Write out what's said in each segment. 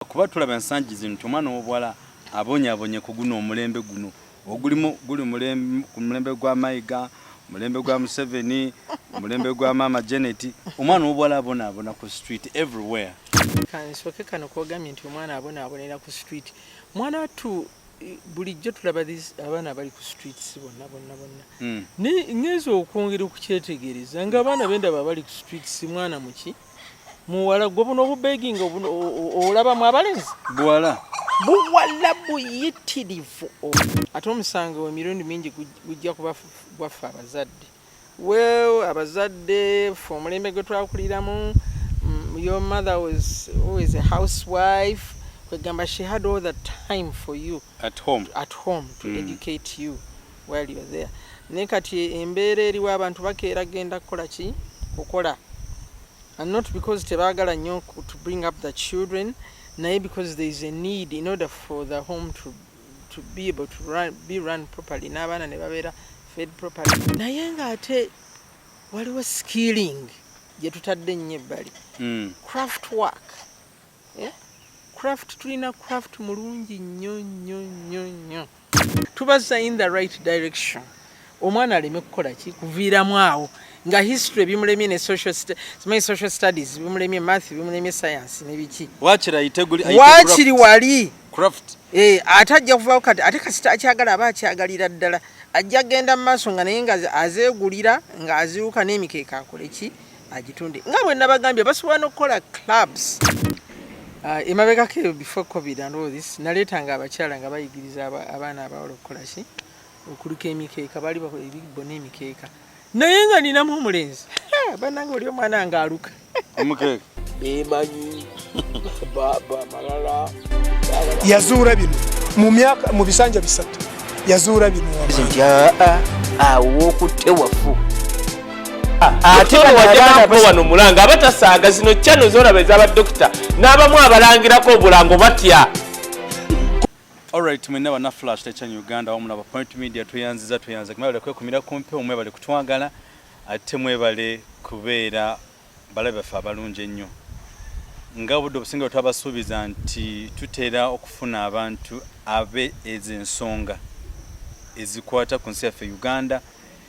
kuba tulaba ensangi zino omwana w'obuwala abonye ku guno omulembe guno guli mulembe gwa Mayiga, mulembe gwa Museveni, mulembe gwa Mama Janet, omwana w'obuwala abona ku street everywhere. Kansoke kano kogamye nti omwana abonera ku street. Mwana watu bulijjo tulaba abaana bali ku streets bonna. Ngezo okwongera okukyetegereza nga abaana bendaba bali ku streets mwana muki muwala gwo buno obubeginga olaba mu abalenzi buwala buyitirivu ate omusango emirundi mingi gujja kuba gwaffe abazadde abazadde fe omulembe gwe twakuliramu. Your mother was always a housewife. She had all the time for you at home to educate you while you're there. Nekati embeera eriwo abantu bakeera genda kukola ki kukola, and not because tebagala nnyo to bring up the children, naye because there is a need in order for the home to be able to be run properly, n'abaana ne babeera fed properly. Naye nga ate waliwo skilling gye tutadde nnyo ebbali. Craft work. Yeah? Tulina craft mulungi nnyo. Tubaza in the right direction. Omwana aleme kukola ki kuviiramu awo nga history bimulemye ne social studies bimulemye, math bimulemye, science nebiki. Wakiri wali craft atajja kuvaako kati ate kasita akyagala aba akyagalira ddala ajja genda mu maaso nga naye nga azeegulira nga aziruka n'emikeeka akole ki agitunde nga bwe nabagambye basobola n'okukola clubs. Emabegako before COVID and all this naleetanga abakyala nga bayigiriza abaana abawala okukola ki okuluka emikeeka, bali bakola ebigbo n'emikeeka, naye nga ninamu omulenzi bannange oli omwana nga aluka omukeeka bemanyi baba malala yazuula bino mu bisanja bisatu yazuula bino awo okutte wafu ate wajjako wano mulanga abatasaaga zino channel zolaba ez'abadokita n'abamu abalangirako obulango batya. Alright, mwena wana flash techa Uganda wamu na Point Media tuyanziza kumala kwekumira kumpe omwebale kutwagala ate mwebale kubeera balabe fa balunje nnyo nga budde obusinga bw'abasuubiza nti tuteera okufuna abantu abe ez'ensonga ezikwata ku nsi yaffe Uganda,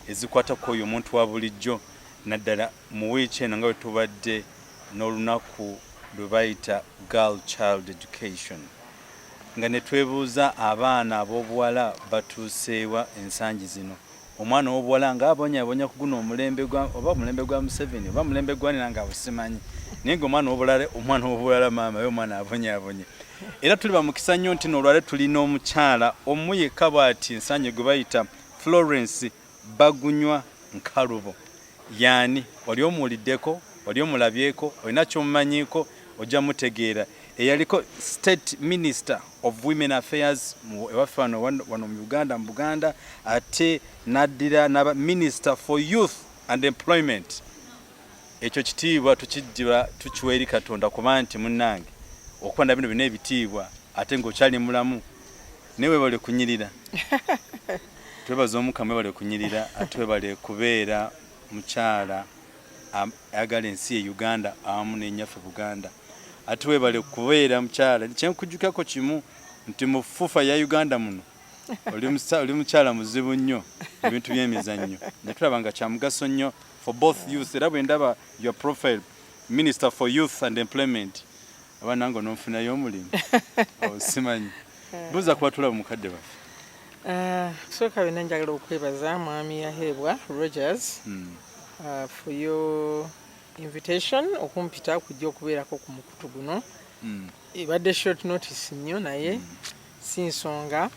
ezikwata ku oyo omuntu wa bulijjo naddala mu wiiki eno nga bwe tubadde n'olunaku lwe bayita Girl Child Education, nga ne twebuuza abaana ab'obuwala batuuseewa ensangi zino. Omwana w'obuwala nga abonyabonya ku guno omulembe gwa Museveni oba mulembe gwa nina nga busimanyi, naye ng'omwana w'obuwala maama ye omwana abonyabonye. Era tuli bamukisa nnyo nti n'olwale tulina omukyala omu yekka bw'ati ensangi gwe bayita Florence Bagunywa Nkalubo. Yani wali omuwuliddeko, wali omulabyeko, olina ky'omumanyiiko ojja mutegeera. Eyaliko State Minister of Women Affairs ewaffe wano mu Uganda mu Buganda, ate naddira n'aba Minister for Youth and Employment. Ekyo kitiibwa tukiwa eri Katonda kuba nti munnange okwanda bino bina ebitiibwa ate ng'okyali mulamu newe bale kunyirira. Twebaza Omukama bale kunyirira, ate webale kubeera mukyala ayagala ensi ye Uganda awamu n'ennyaffe Buganda. Ate webale kubeera mukyala kyenkujjukako kimu nti mu FUFA ya Uganda muno oli mukyala muzibu nnyo ebintu by'emizannyo. Ne tulaba nga kya mugaso nnyo for both youth. Era bwe ndaba your profile Minister for Youth and Employment abaana ngo n'ofunayo omulimu simanyi buuza kuba tulaba mukadde baffe. Kusooka bena njagala okwebaza mwami Yaheebwa Rogers for your invitation okumpita kujja okubeerako ku mukutu guno. Ebadde short notice nnyo naye si nsonga,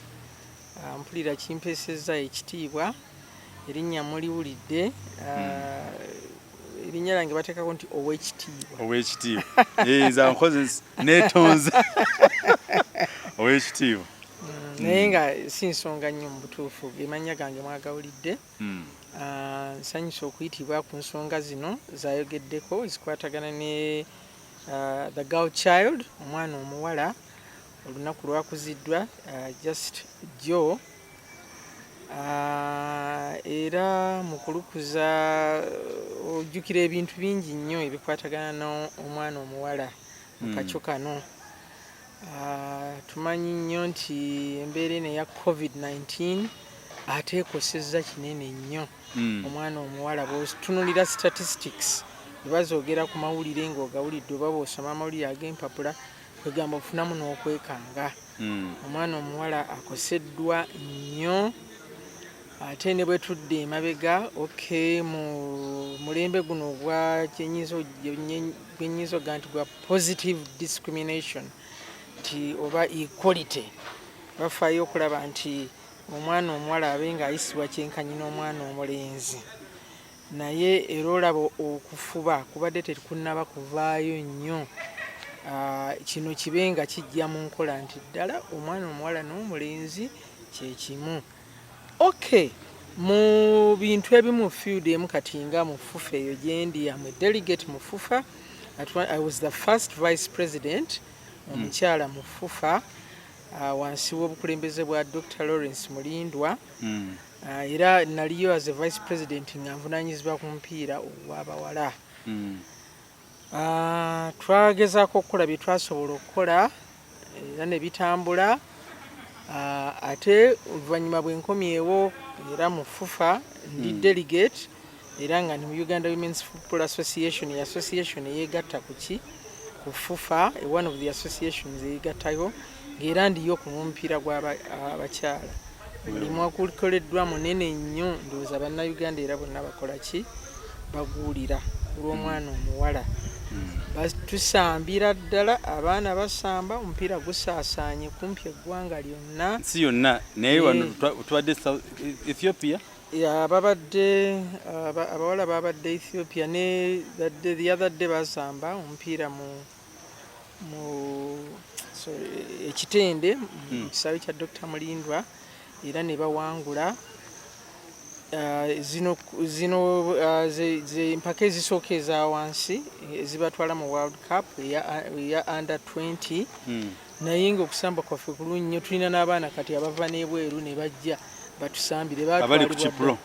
mpulira kimpeesezza ekitiibwa, erinnya muliwulidde, erinnya lyange bateekako nti ow'ekitiibwa. Nza nkoze neetonza ow'ekitiibwa. Naye nga si nsonga nnyo mu butuufu, gemanya gange mwagawulidde. Nsanyusa okuyitibwa ku nsonga zino zayogeddeko ezikwatagana ne the girl child, omwana omuwala, olunaku lwakuziddwa just Joe. Era mu kulukuza ojjukira ebintu bingi nnyo ebikwatagana n'omwana omuwala mu kacyo kano. tumanyi nnyo nti embeera eno eya covid-19 ate ekosezza kinene nnyo omwana omuwala bw'otunulira statistics bwebazoogera ku mawulire ng'ogawulidde oba bw'osoma amawulire ag'empapula kwegamba ofunamu n'okwekanga omwana omuwala akoseddwa nnyo ate ne bwe tudde emabega mu mulembe guno gwa gwenyiza oga nti gwa positive discrimination nti oba equality bafaayo okulaba nti omwana omuwala abe ng'ayisibwa kyenkanyi n'omwana omulenzi naye era olaba okufuba kubadde tekunnaba kuvaayo nnyo kino kibe nga kijja mu nkola nti ddala omwana omuwala n'omulenzi kyekimu. Mu bintu ebimu field emu kati nga mu FUFA eyo gyendi amwe delegate mu FUFA. I was the first vice president omukyala mu FUFA wansi w'obukulembeze bwa Dr. Lawrence Mulindwa era naliyo as a vice president nga nvunaanyizibwa ku mupiira ogw'abawala. Twagezaako okukola bye twasobola okukola era ne bitambula ate oluvannyuma bwenkomyewo era mu FUFA ndi delegate era nga ni mu Uganda Women's Football Association association eyeegatta ku FUFA one of the associations eyeegattayo ng'era ndiyo ku mupiira gw'abakyala. Mulimu okukoleddwa munene nnyo ndowooza bannayuganda era bonna bakola ki baguulira olw'omwana omuwala. Tusambira ddala abaana basamba omupiira gusaasaanye kumpi eggwanga lyonna si yonna naye wano tubadde Ethiopia babadde abawala babadde Ethiopia ne the other day basamba omupiira mu ekitende mu kisaawe kya Dr. Mulindwa era ne bawangula zino empaka ezisooka eza wansi ezibatwala mu World Cup eya under 20 naye ng'okusamba kwaffe kulungi nnyo tulina n'abaana kati abava n'ebweru ne bajja batusambire abali ku kipro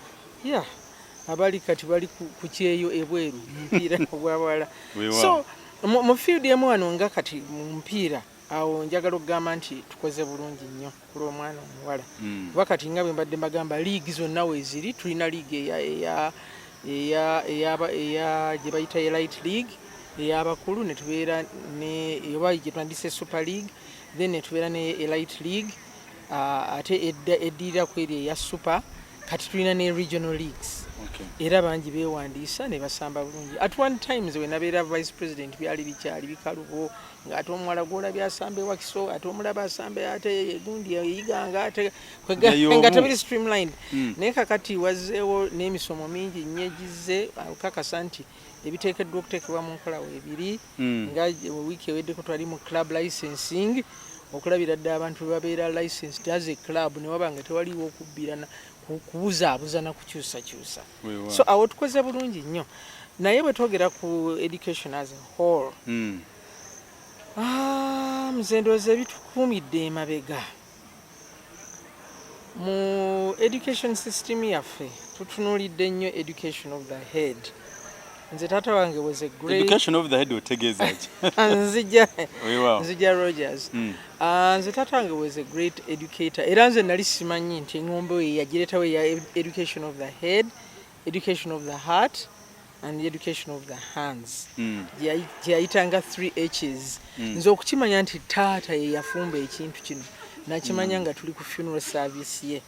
abali kati bali ku kyeyo ebweru mupiira ogw'abawala. So mu field emu wano nga kati mu mupiira awo njagala okugamba nti tukoze bulungi nnyo ku lw'omwana omuwala kuba kati nga bwe mbadde mbagamba liigi zonna weeziri tulina liigi eya gye bayita elite league ey'abakulu ne tubeera ne oba gye twandise super league then ne tubeera ne elite league ate eddirira ku eri eya super kati tulina ne regional leagues era bangi beewandiisa ne basamba bulungi. At one times we nabeera vice president byali bikyali bikalubo ng'ate omuwala gw'olabye asamba ewakiso ate omulaba asamba ate egundi eyiganga ate nga tebiri streamlined naye kakati wazzeewo n'emisomo mingi nnyo egizze akakasa nti ebiteekeddwa okuteekebwa mu nkola weebiri nga wiiki eweddeko twali mu club licensing okulabira ddala abantu bwe babeera licensed as a club ne waba nga tewaliwo okubbirana kubuzaabuza na kukyusakyusa. So awo tukoze bulungi nnyo naye bwe twogera ku education as a whole nze ndowooza ebitukuumidde emabega mu education system yaffe tutunuulidde nnyo education of the head. Nze taata wange was a great education of the head otegeeza ki nzija Rogers nze taata wange was a great educator era nze nali simanyi nti engombe we yagireetawo ya education of the head, education of the heart and education of the hands gyeyayitanga 3H's. Nze okukimanya nti taata ye yafumba ekintu kino nakimanya nga tuli ku funeral service ye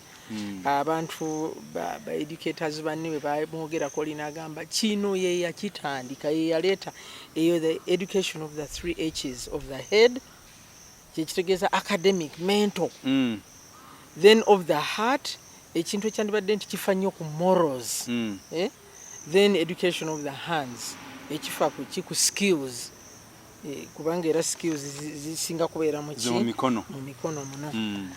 abantu ba educators banne bwe bamwogerako olina agamba kino ye yakitandika ye yaleeta eyo the education of the 3H's of the head kyekitegeeza academic mental then of the heart ekintu ekyandibadde nti kifa nnyo ku morals then education of the hands ekifa ku skills kubanga era skills zisinga kubeera mu mikono muno.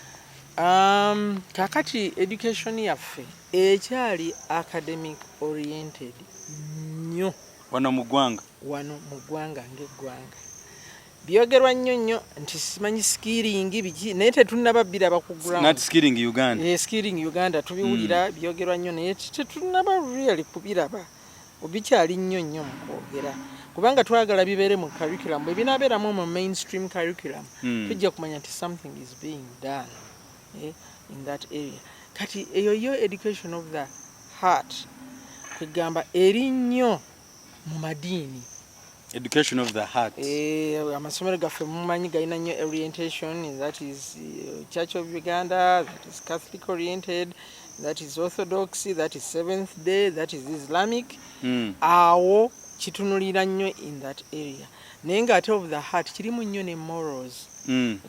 Kakati education yaffe ekyali academic oriented nnyo wano mu ggwanga ng'eggwanga byogerwa nnyo nti simanyi skilling biki naye tetunnababiraba ku ground skilling Uganda skilling Uganda tubiwulira byogerwa nnyo naye tetunnaba really kubiraba obikyali nnyo mu kwogera kubanga twagala bibeere mu curriculum bwe binaabeeramu mu mainstream curriculum tujja kumanya nti something is being done in that area. Kati eyo yo education of the heart kwegamba eri nnyo mu madiini. Education of the heart. Amasomero gaffe mumanyi galina nnyo orientation, that is Church of Uganda, that is Catholic oriented, that is Orthodox, that is Seventh Day, that is Islamic. Awo kitunulira nnyo in that area. Naye ng'ate of the heart kirimu nnyo ne morals.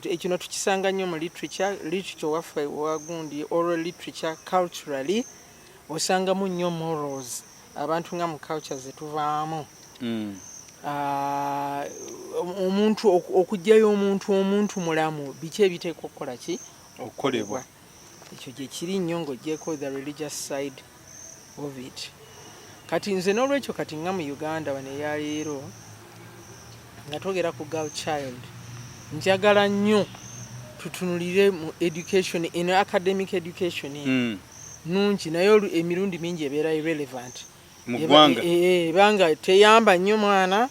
Ekino tukisanga nnyo mu literature waffe wagundi, oral literature, culturally osangamu nnyo morals abantu nga mu culture zetuvaamu. Omuntu okujjayo omuntu mulamu biki ebiteekwa okukola ki okukolebwa. Ekyo gye kiri nnyo ng'ogyeko the religious side of it. Kati nze n'olwekyo kati nga mu Uganda wano eya leero nga twogera ku girl child, njagala nnyo tutunulire mu education eno academic education nungi naye emirundi mingi ebeera irrelevant mu ggwanga ebanga teyamba nnyo mwana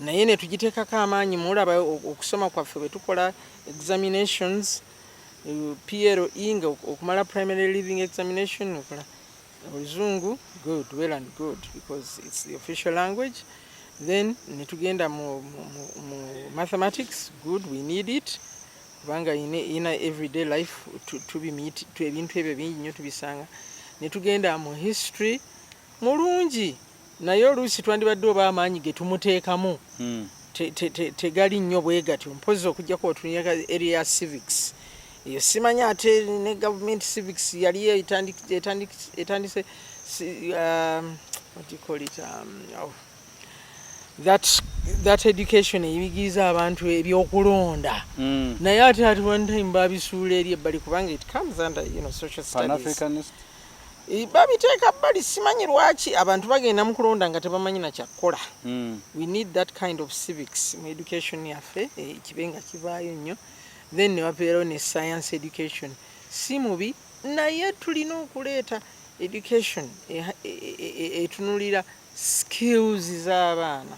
naye ne tugiteekako amaanyi mulaba okusoma kwaffe bwe tukola examinations PLE nga okumala primary living examination okola oluzungu good, well and good, because it's the official language. Then netugenda mu mathematics, good, we need it kubanga in everyday life to be meet to ebintu ebyo bingi nnyo tubisanga. Netugenda mu history mulungi naye oluusi twandibadde oba amaanyi ge tumuteekamu tegali nnyo bwe gatyo mpozi okujjako otunyaka area ya civics. Eyo simanya ate ne government civics yali etandise what do you call it, that education eyigiza abantu ebyokulonda naye ate one time babisuula eri ebbali kubanga it comes under social studies. Babiteeka bbali simanyi lwaki abantu bagenda mu kulonda nga tebamanyi na kyakkola. We need that kind of civics mu education yaffe kibe nga kivaayo nnyo. Then ne wabeerawo ne science education si mubi naye tulina okuleeta education etunulira skills z'abaana.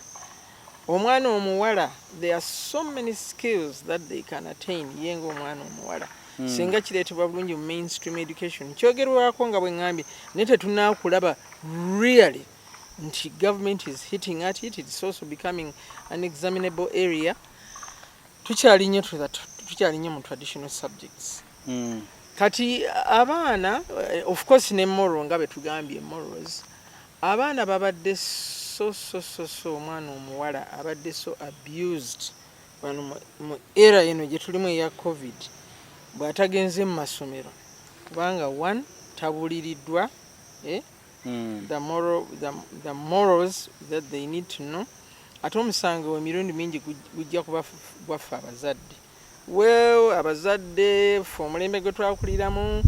Omwana omuwala, there are so many skills that they can attain ye ng'omwana omuwala singa kireetebwa bulungi mu mainstream education. Kyogerwako nga bwe ŋŋambye naye tetunaakulaba really nti government is hitting at it, it's also becoming an examinable area. Tukyali nnyo mu traditional subjects. Kati abaana of course ne moral nga bwe tugambye morals, abaana babadde so omwana omuwala abadde so abused wano mu era eno gye tulimu eya covid bw'atagenze mu masomero kubanga one tabuliriddwa the morals that they need to know. Ate omusango emirundi mingi gujja kuba gwaffe abazadde. Well, abazadde for omulembe gwe twakuliramu,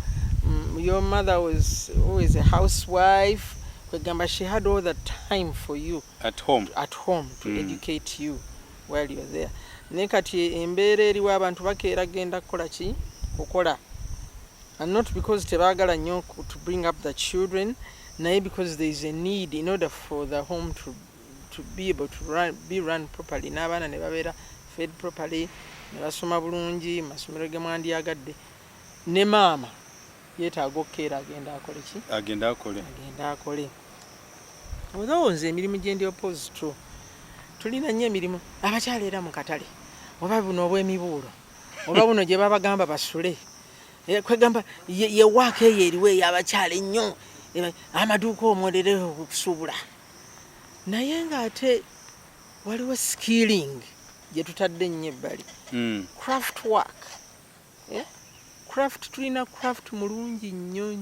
your mother was always a housewife. Kwegamba she had all the time for you at home to educate you while you're there. Naye kati embeera eriwo abantu bakeera genda kukola ki kukola, and not because tebaagala nnyo to bring up the children, naye because there is a need in order for the home to be able to be run properly, n'abaana ne babeera fed properly, ne basoma bulungi masomero ge mwandyagadde, ne maama yeetaaga okukeera agenda akole ki agenda akole. Although nze emirimu gye ndi opposed to, tulina nnyo emirimu abakyala era mu katale oba buno obw'emibuulo oba buno gye babagamba basule kwegamba yewaako eyo eriwo ey'abakyala ennyo amaduuka omwolere okusuubula. Naye ng'ate waliwo skilling gye tutadde nnyo ebbali, craft work. Craft tulina craft mulungi nnyo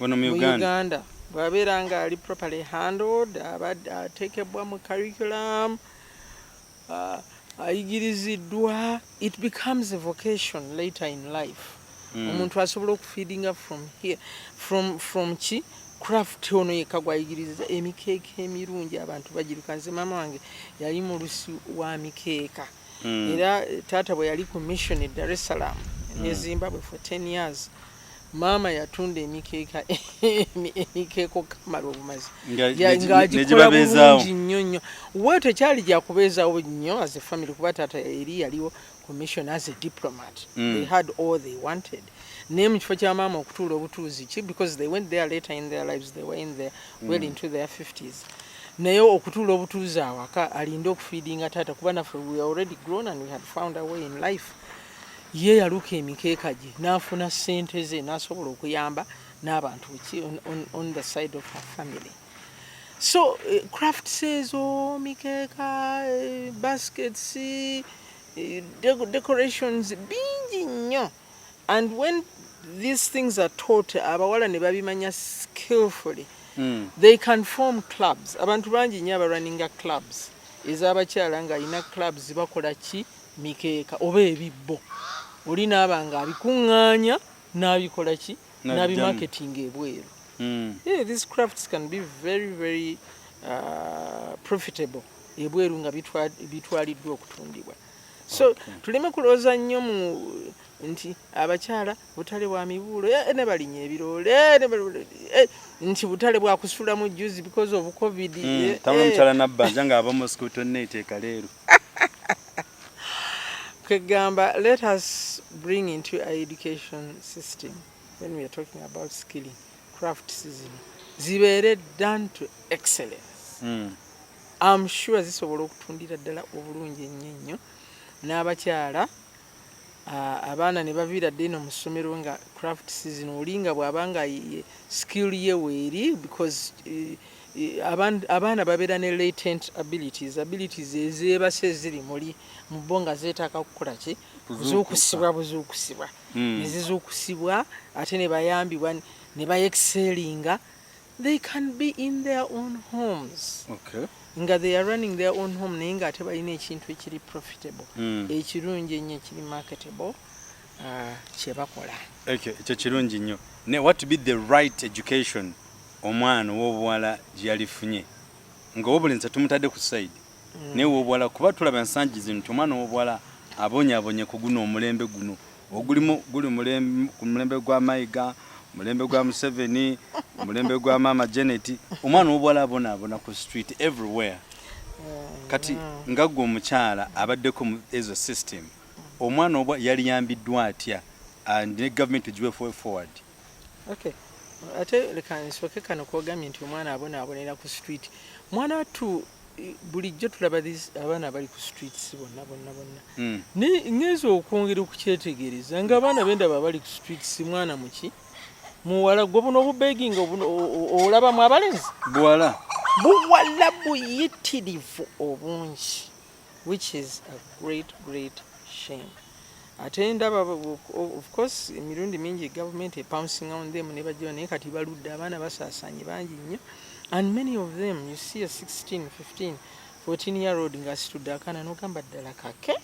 wano mu Uganda. Bw'abeera nga ali properly handled, ateekebwa mu curriculum, ayigiriziddwa, it becomes a vocation later in life. Omuntu asobola okufeedinga from here from ki craft ono yekka gwayigiriza emikeeka emirungi abantu bagiruka. Nze maama wange yali mulusi wa mikeeka era taata bwe yali ku mission e Dar es Salaam ne Zimbabwe for 10 years maama yatunda emikeeka emikeeka okamala obumazi ng'agikola bulungi nnyo nnyo we tekyali gyakubeezaawo nnyo as a family kuba taata eri yaliwo commission as a diplomat. They had all they wanted. Naye mu kifo kya maama okutuula obutuuzi ki because they went there later in their lives, they were in there well into their 50s. Naye okutuula obutuuzi awaka alinde okufeedinga taata kuba naffe we were already grown and we had found a way in life. Ye yaluka emikeeka gye n'afuna ssente ze n'asobola okuyamba n'abantu on the side of her family. So craft says mikeeka baskets decorations bingi nnyo, and when these things are taught abawala ne babimanya skillfully they can form clubs. Abantu bangi nnyo abalunninga clubs ez'abakyala nga alina clubs bakola ki mikeeka oba ebibbo oli naaba nga abikuŋŋaanya n'abikola ki n'abimarketing ebweru. Yeah, these crafts can be very very profitable ebweru nga bitwaliddwa okutundibwa. So tuleme kulooza nnyo mu nti abakyala butale bwa mibuulo ne balinya ebiroole nti butale bwa kusula mu juice because of COVID. Tamula mukyala nabbanja ng'aba mosquito net ekaleeru. Kegamba, let us bring into our education system when we are talking about skilling craft season zibeere done to excellence. I'm sure zisobola okutundira ddala obulungi ennyo n'abakyala abaana ne baviira dde eno mu ssomero nga craft season olinga bw'abanga skill ye weeri because abaana babeera ne latent abilities ezeebase ziri muli mu bo nga zeetaaga kukola ki buzuukusibwa ne zizuukusibwa ate ne bayambibwa ne baexcellinga. They can be in their own homes. Okay. Nga they are running their own home naye nga ate balina ekintu ekiri profitable ekirungi ennyo ekiri marketable kye bakola. Ekyo kirungi nnyo. Ne what be the right education omwana w'obuwala gye yalifunye nga obulinza tumutadde ku side naye w'obuwala kuba tulaba ensangi zino nti omwana w'obuwala abonyaabonye ku guno omulembe guno guli mulembe gwa Mayiga, mulembe gwa Museveni, mulembe gwa Mama Janet, omwana w'obuwala abonaabona ku street everywhere. Kati nga gwe omukyala abaddeko mu ezo system omwana obwa yali yambiddwa atya and ne government egiwe forward. Okay. Ate leka nsooke kano kwogambye nti omwana abonaabonera ku street. Mwana wattu bulijjo tulaba abaana abali ku streets bonna. Ngeze okwongera okukyetegereza nga abaana bendaba abali ku streets mwana muki muwala gwe buno obubeginga olabamu abalenzi buwala buyitirivu obungi, which is a great shame. Ate ndaba of course emirundi mingi government pouncing on them ne bajja naye kati baludde abaana basaasaanye bangi nnyo, and many of them you see a 16, 15, 14-year-old ng'asitudde akaana n'ogamba ddala kake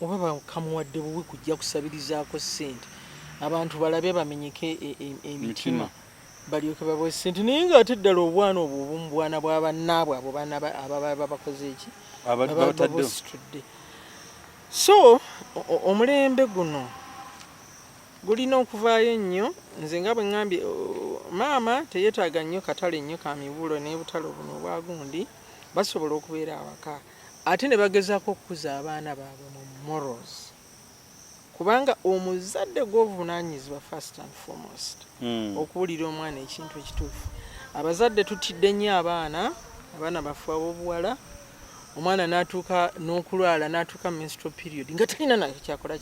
oba bakamuwadde bubi kujja kusabirizaako ssente abantu balabe bamenyeke emitima balyoke babawe ssente naye ng'ate ddala obwana obwo obumu bwana bwa bannaabwe abo baana ababa bakoze eki babasitudde. So omulembe guno gulina okuvaayo nnyo. Nze nga bwe ŋŋambye maama teyeetaaga nnyo katale nnyo ka mibuulo n'ebutale buno obwa gundi basobola okubeera awaka ate ne bagezaako okukuza abaana baabwe mu morals kubanga omuzadde gw'obuvunaanyizibwa first and foremost okuwulira omwana ekintu ekituufu. Abazadde tutidde nnyo abaana bafu ab'obuwala omwana n'atuuka n'okulwala n'atuuka menstrual period nga talina nakyo kyakola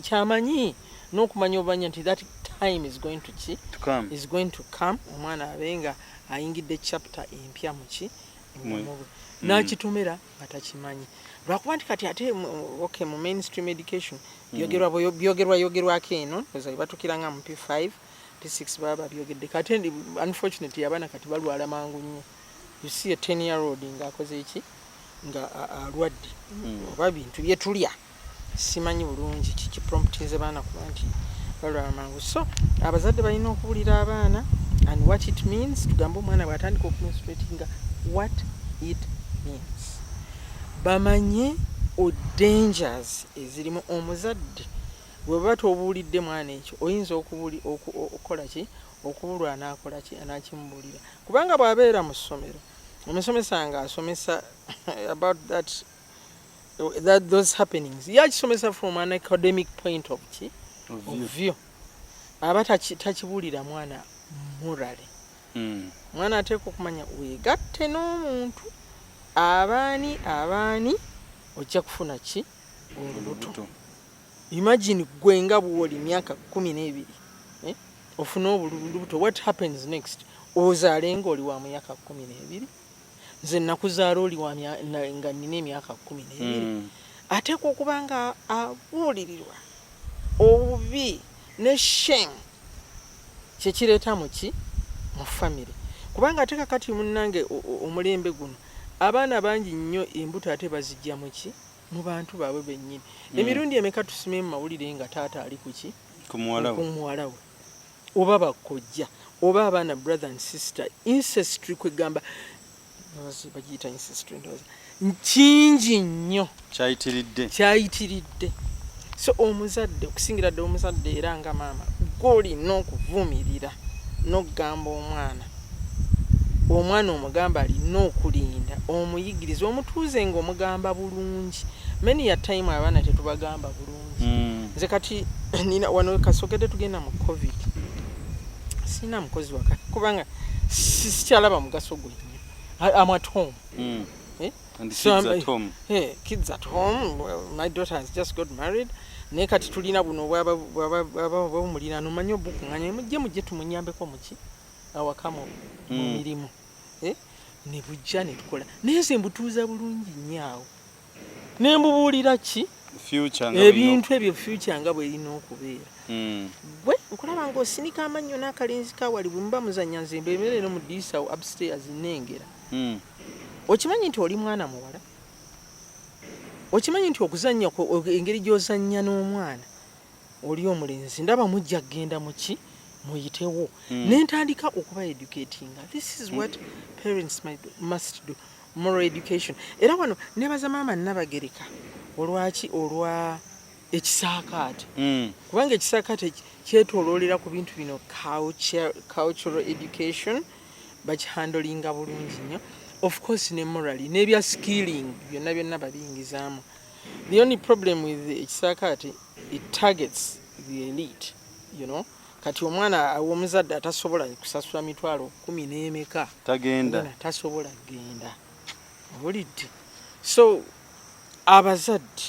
kyamanyi n'okumanya obanya nti that time is going to come omwana abenga ayingidde chapter empya muki n'akitomera nga takimanyi lwakuba nti kati ate okay mu mainstream education byogerwako eno batukira nga mu P5 P6 baba byogedde kati unfortunately abaana kati balwala mangu nnyo. You see a 10-year-old ng'akoze eki nga alwadde oba bintu bye tulya simanyi bulungi kipromptinze baana kuba nti balwala mangu. So abazadde balina okuwulira abaana and what it means. Tugambe omwana bw'atandika okumenstruatinga what it means, bamanye dangers ezirimu. Omuzadde bweba tobuulidde mwana ekyo oyinza okukola ki okubulwa anaakola ki anaakimubulira kubanga bw'abeera mu ssomero omusomesa nga asomesa about those happenings yakisomesa from an academic point of view aba takibuulira mwana morale mwana ateeka okumanya weegatte n'omuntu abaani ojja kufuna ki olubuto imagine gwe nga bw'oli myaka 12 ofuna olubuto what happens next ozaale ng'oli wa myaka 12 nze nakuzaala oli nga nina emyaka 12 ateeka okuba nga abuulirirwa obubi ne shame kyekireeta muki mu famire kubanga ate kakati munnange omulembe guno abaana bangi nnyo embuto ate bazijja muki mu bantu baabwe bennyini emirundi emeka tusime mu mawulire nga taata ali kuki ku muwala we oba bakojja oba abaana brother and sister ancestry kwegamba bagiyita ancestry kingi nnyo kyayitiridde so omuzadde okusingira ddala omuzadde era nga maama gw'olina okuvumirira n'okugamba omwana omugamba alina okulinda omuyigiriza omutuuze ng'omugamba bulungi many ya time abaana tetubagamba bulungi nze kati nina wano kasogedde tugenda mu covid sina mukozi waka kubanga sikyalaba mugaso gwe I'm at home and kids at home well, my daughter has just got married naye kati tulina buno bwaba mulina nomanya obukuŋŋanya mujje tumunyambeko muki awaka mu mirimu ne bujja ne tukola naye nze mbutuuza bulungi nnyo awo ne mbubuulira ki ebintu ebyo future nga bwerina okubeera gwe nkulaba ng'osinika amannyo n'akalenzi kawali bwe muba muzannya nze mbeemerere no mu ddiisa upstairs nnengera okimanyi nti oli mwana muwala okimanyi nti okuzannya engeri gy'ozannya n'omwana oli omulenzi ndaba mujja kgenda muki muyitewo nentandika okuba educatinga this is what parents must do moral education era wano nebaza maama Nabagereka olwaki olwa ekisaakaate kubanga ekisaakaate kyetooloolera ku bintu bino cultural education bakihandolinga bulungi nnyo of course ne morally n'ebya skilling byonna babiyingizaamu the only problem with ekisaakaate it targets the elite you know kati omwana omuzadde atasobola kusasula mitwalo 10 n'emeka tasobola genda obulidde so abazadde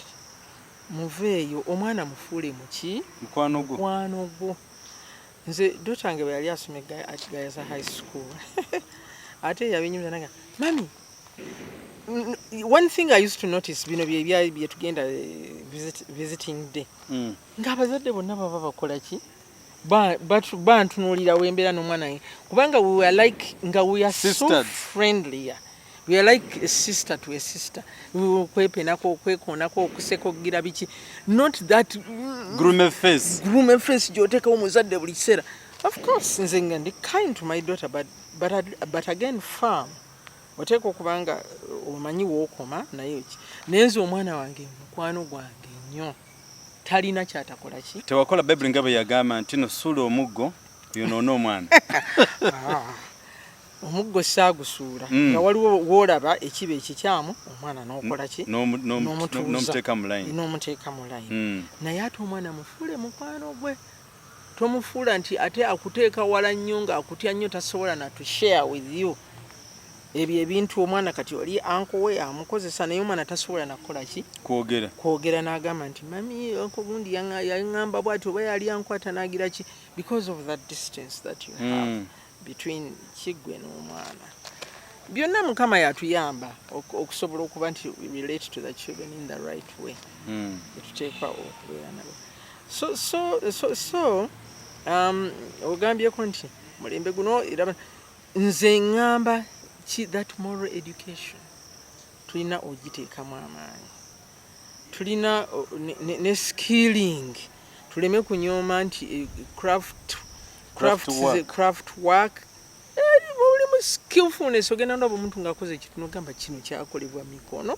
muveeyo omwana mufuule muki mukwano gwo nze dotange bwe yali asome at Gayaza high school ate yabinyumiza nanga mami one thing I used to notice bino bye tugenda visiting day ng'abazadde bonna baba bakola ki bantunuulira wembeera n'omwana kubanga we are like nga we are so friendly we are like a sister to a sister kwepenako okwekoonako okuseka okugira biki not that groom face gy'oteekawo omuzadde buli kiseera of course nze nga ndi kind to my daughter but again firm oteeka okubanga omanyi wookoma naye ki nenze omwana wange mukwano gwange nnyo talina kyatakola ki tewakola Bible nga bwe yagamba nti no suula omuggo yonoona omwana omuggo saagusuula nga waliwo woolaba ekiba ekikyamu omwana n'okola ki n'omuteeka mu layini naye ate omwana mufuule mukwano gwe tomufuula nti ate akuteeka wala nnyo nga akutya nnyo tasobola na to share with you ebyo ebintu omwana kati oli anko we amukozesa naye omwana tasobola nakukola ki kwogera n'agamba nti mami anko gundi yaŋŋamba bw'ati oba yali ankwata n'agira ki because of that distance that you have between kiggwe n'omwana byonna mukama yatuyamba okusobola okuba nti we relate to the children in the right way etuteekwa okubeera nabo so ogambyeko nti mulembe guno era nze ŋŋamba that moral education tulina ogiteekamu amaanyi tulina ne skilling tuleme kunyooma nti craft work oli skillfulness ogenda ndaba omuntu ng'akoze ekintu n'ogamba kino kyakolebwa mikono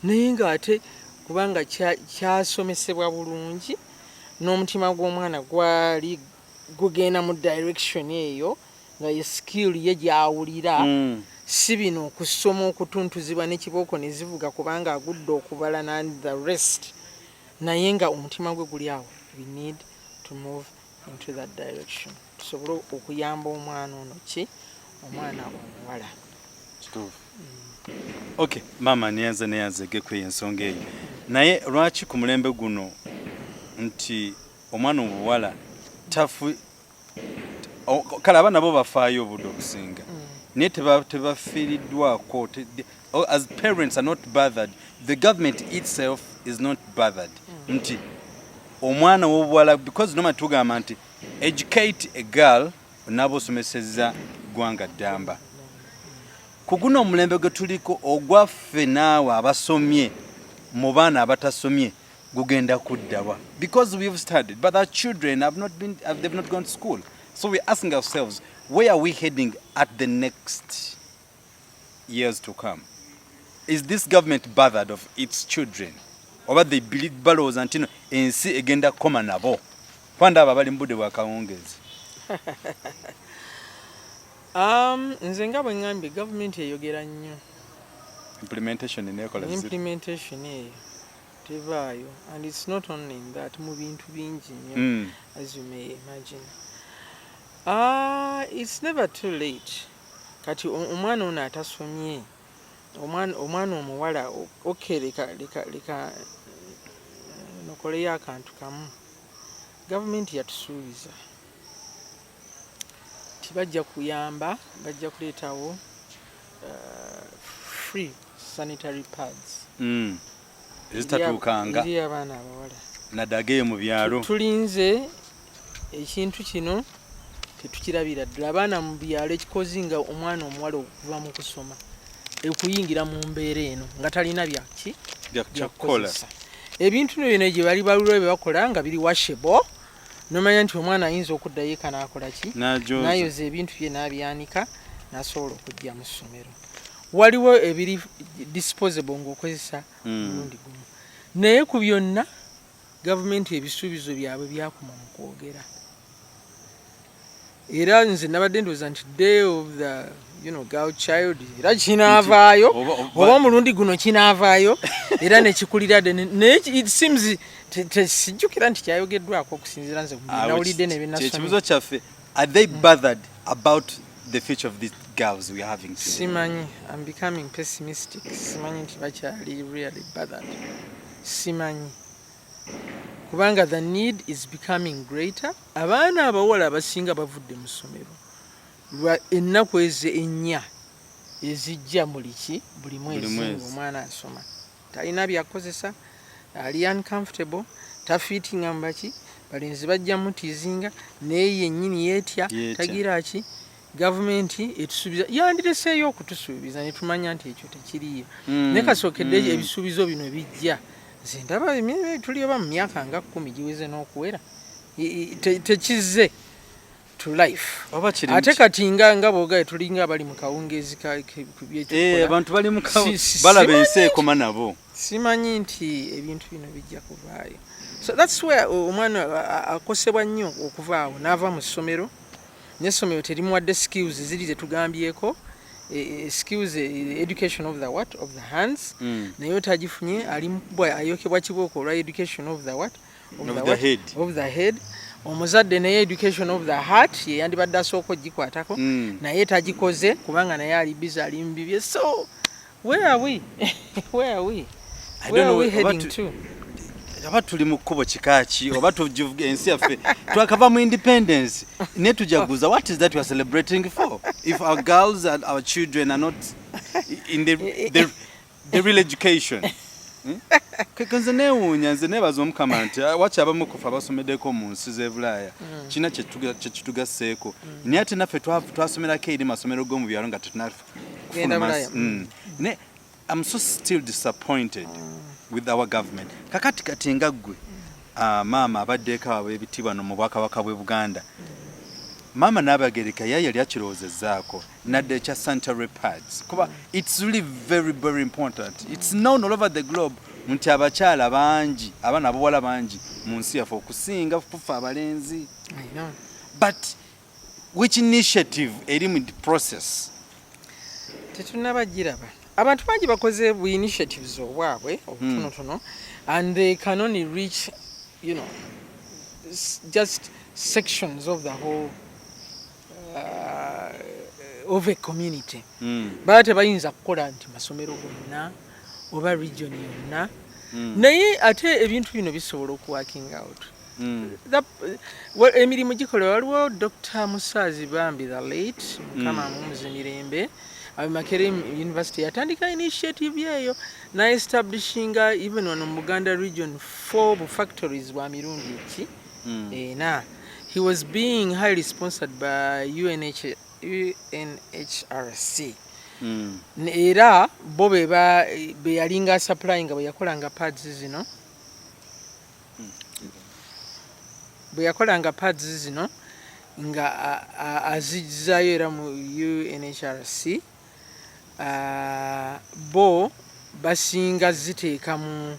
naye ng'ate kubanga kyasomesebwa bulungi n'omutima gw'omwana gwali gugenda mu direction eyo nga ye skill ye gyawulira si bino okusoma okutuntuzibwa n'ekibooko ne zivuga kubanga agudde okubala and the rest naye nga omutima gwe guli awo. We need to move into that direction tusobole okuyamba omwana ono omwana omuwala. Okay, mama neyanze kwe ensonga eyo naye lwaki ku mulembe guno nti omwana omuwala tafu kale abaana bo bafaayo obudde okusinga naye tebafiiriddwako. As parents are not bothered, the government itself is not bothered nti omwana w'obuwala, because noma tugamba nti educate a girl nabo osomeseza gwanga ddamba. Kuguno omulembe gwe tuliko ogwaffe naawe abasomye mu baana abatasomye gugenda kuddawa, because we've studied but our children they've not gone to school. So we're asking ourselves, where are we heading at the next years to come? Is this government bothered of its children? Or they believe ballows until ensi egenda koma nabo? Kwanda abali mbude wa kawongezi. Nze nga bwe ngambye government eyogera nnyo. Implementation eyo tevaayo, and it's not only in that, mu bintu bingi nnyo as you may imagine. It's never too late. Kati omwana ono atasomye, omwana omuwala leka nokoleyo akantu kamu. Government yatusuubiza tibajja kuyamba, bajja kuleetawo free sanitary pads. Ezitatukanga eri abaana abawala nadage mu byalo. Tulinze ekintu kino tetukirabira ddala. Abaana mu byalo ekikozi nga omwana omuwala okuva mu kusoma ekuyingira mu mbeera eno nga talina byakukola. Ebintu bino gye bali balulwe bakola nga biri washable, nomanya nti omwana ayinza okuddayo eka n'akola ki, nayoza ebintu bye n'abyanika n'asobola okujja mu ssomero. Waliwo ebiri disposable ng'okozesa mulundi gumu, naye ku byonna gavumenti ebisuubizo byabwe byakoma mu kwogera. Era nze nabadde ndowooza nti day of the girl child era kinaavaayo oba omulundi guno kinaavaayo era nekikulira naye it seems sijjukira nti kyayogeddwako okusinziira nze nawulidde nekibuzo kyaffe, are they bothered about the future of these girls we are having today? Simanyi, I'm becoming pessimistic. Simanyi nti bakyali really bothered. Simanyi kubanga the need is becoming greater. Abaana abawala abasinga bavudde mu ssomero lwa ennaku ezo ennya ezijja buli mwezi omwana asoma talina byakozesa, ali uncomfortable, tafiitinga mu baki, balenzi bajja mutiizinga naye yennyini yeetya tagira ki. Gavumenti etusuubiza yandireseeyo okutusuubiza ne tumanya nti ekyo tekiriyo. Ne kasookedde ebisuubizo bino bijja, nze ndaba tuli oba mu myaka nga 10 giweze n'okuwera tekizze to life. Ate kati nga boogaye tulinga abali mu kawungeezi abantu bali mu balaba ensi ekoma nabo. Simanyi nti ebintu bino bijja kuvaayo. So that's where omwana akosebwa nnyo okuvaawo n'ava mu ssomero. N'essomero terimuwadde skills ziri zetugambyeko, skills education of the hands, naye tagifunye, ali ayokebwa kibooko olwa education of the head. Omuzadde naye education of the heart ye yandibadde asooka ogikwatako naye tagikoze kubanga naye ali busy ali mu bibye. So where are we? Where are we heading to? Aba tuli mu kkubo kikaaki oba tuvuga ensi yaffe twakava mu independence ne tujaguza. What is that we are celebrating for if our girls and our children are not in the real education? Kanze neewuunya nze neebaza Omukama nti wacha abamu kufa basomeddeko mu nsi z'Ebulaaya kina kye kitugasseeko naye ate naffe twasomerako eri masomero g'omu byalo nga tetunafuna. I'm so still disappointed with our government. Kakati kati nga ggwe maama abaddeko ab'ebitibwa no mu Bwakabaka bw'e Buganda, maama n'Abagereka yali akirowoozezzaako nadde ekya sanitary pads kuba it's really very very important. It's known all over the globe nti abakyala bangi abaana abawala bangi mu nsi yaffe okusinga kufa abalenzi. I know. But which initiative eri mu process? Tetunabagiraba. Abantu bangi bakoze bu initiatives obwabwe obutonotono, and they can only reach, you know, just sections of the whole of a community. Baba tebayinza kukola nti masomero gonna oba region yonna. Naye ate ebintu bino bisobola okuworking out. Emirimu gikola waliwo Dr. Musazi Bambi the late Mukama amumuze mirembe Makerere University yatandika initiative yeyo na establishinga even on Muganda region 4 factories wa mirundi ki na he was being highly sponsored by UNHRC. Era bo be yalinga supplying bwe yakolanga pads zino nga azizzayo era mu UNHRC. Bo basinga ziteeka mu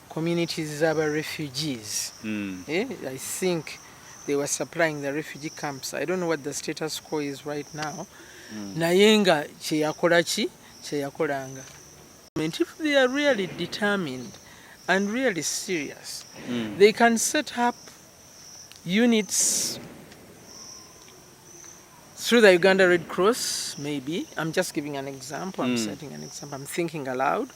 communities z'aba refugees. I think they were supplying the refugee camps. I don't know what the status quo is right now. Naye nga kyeyakolanga. If they are really determined and really serious, they can set up units through the Uganda Red Cross, maybe. I'm just giving an example. I'm setting an example. I'm thinking aloud.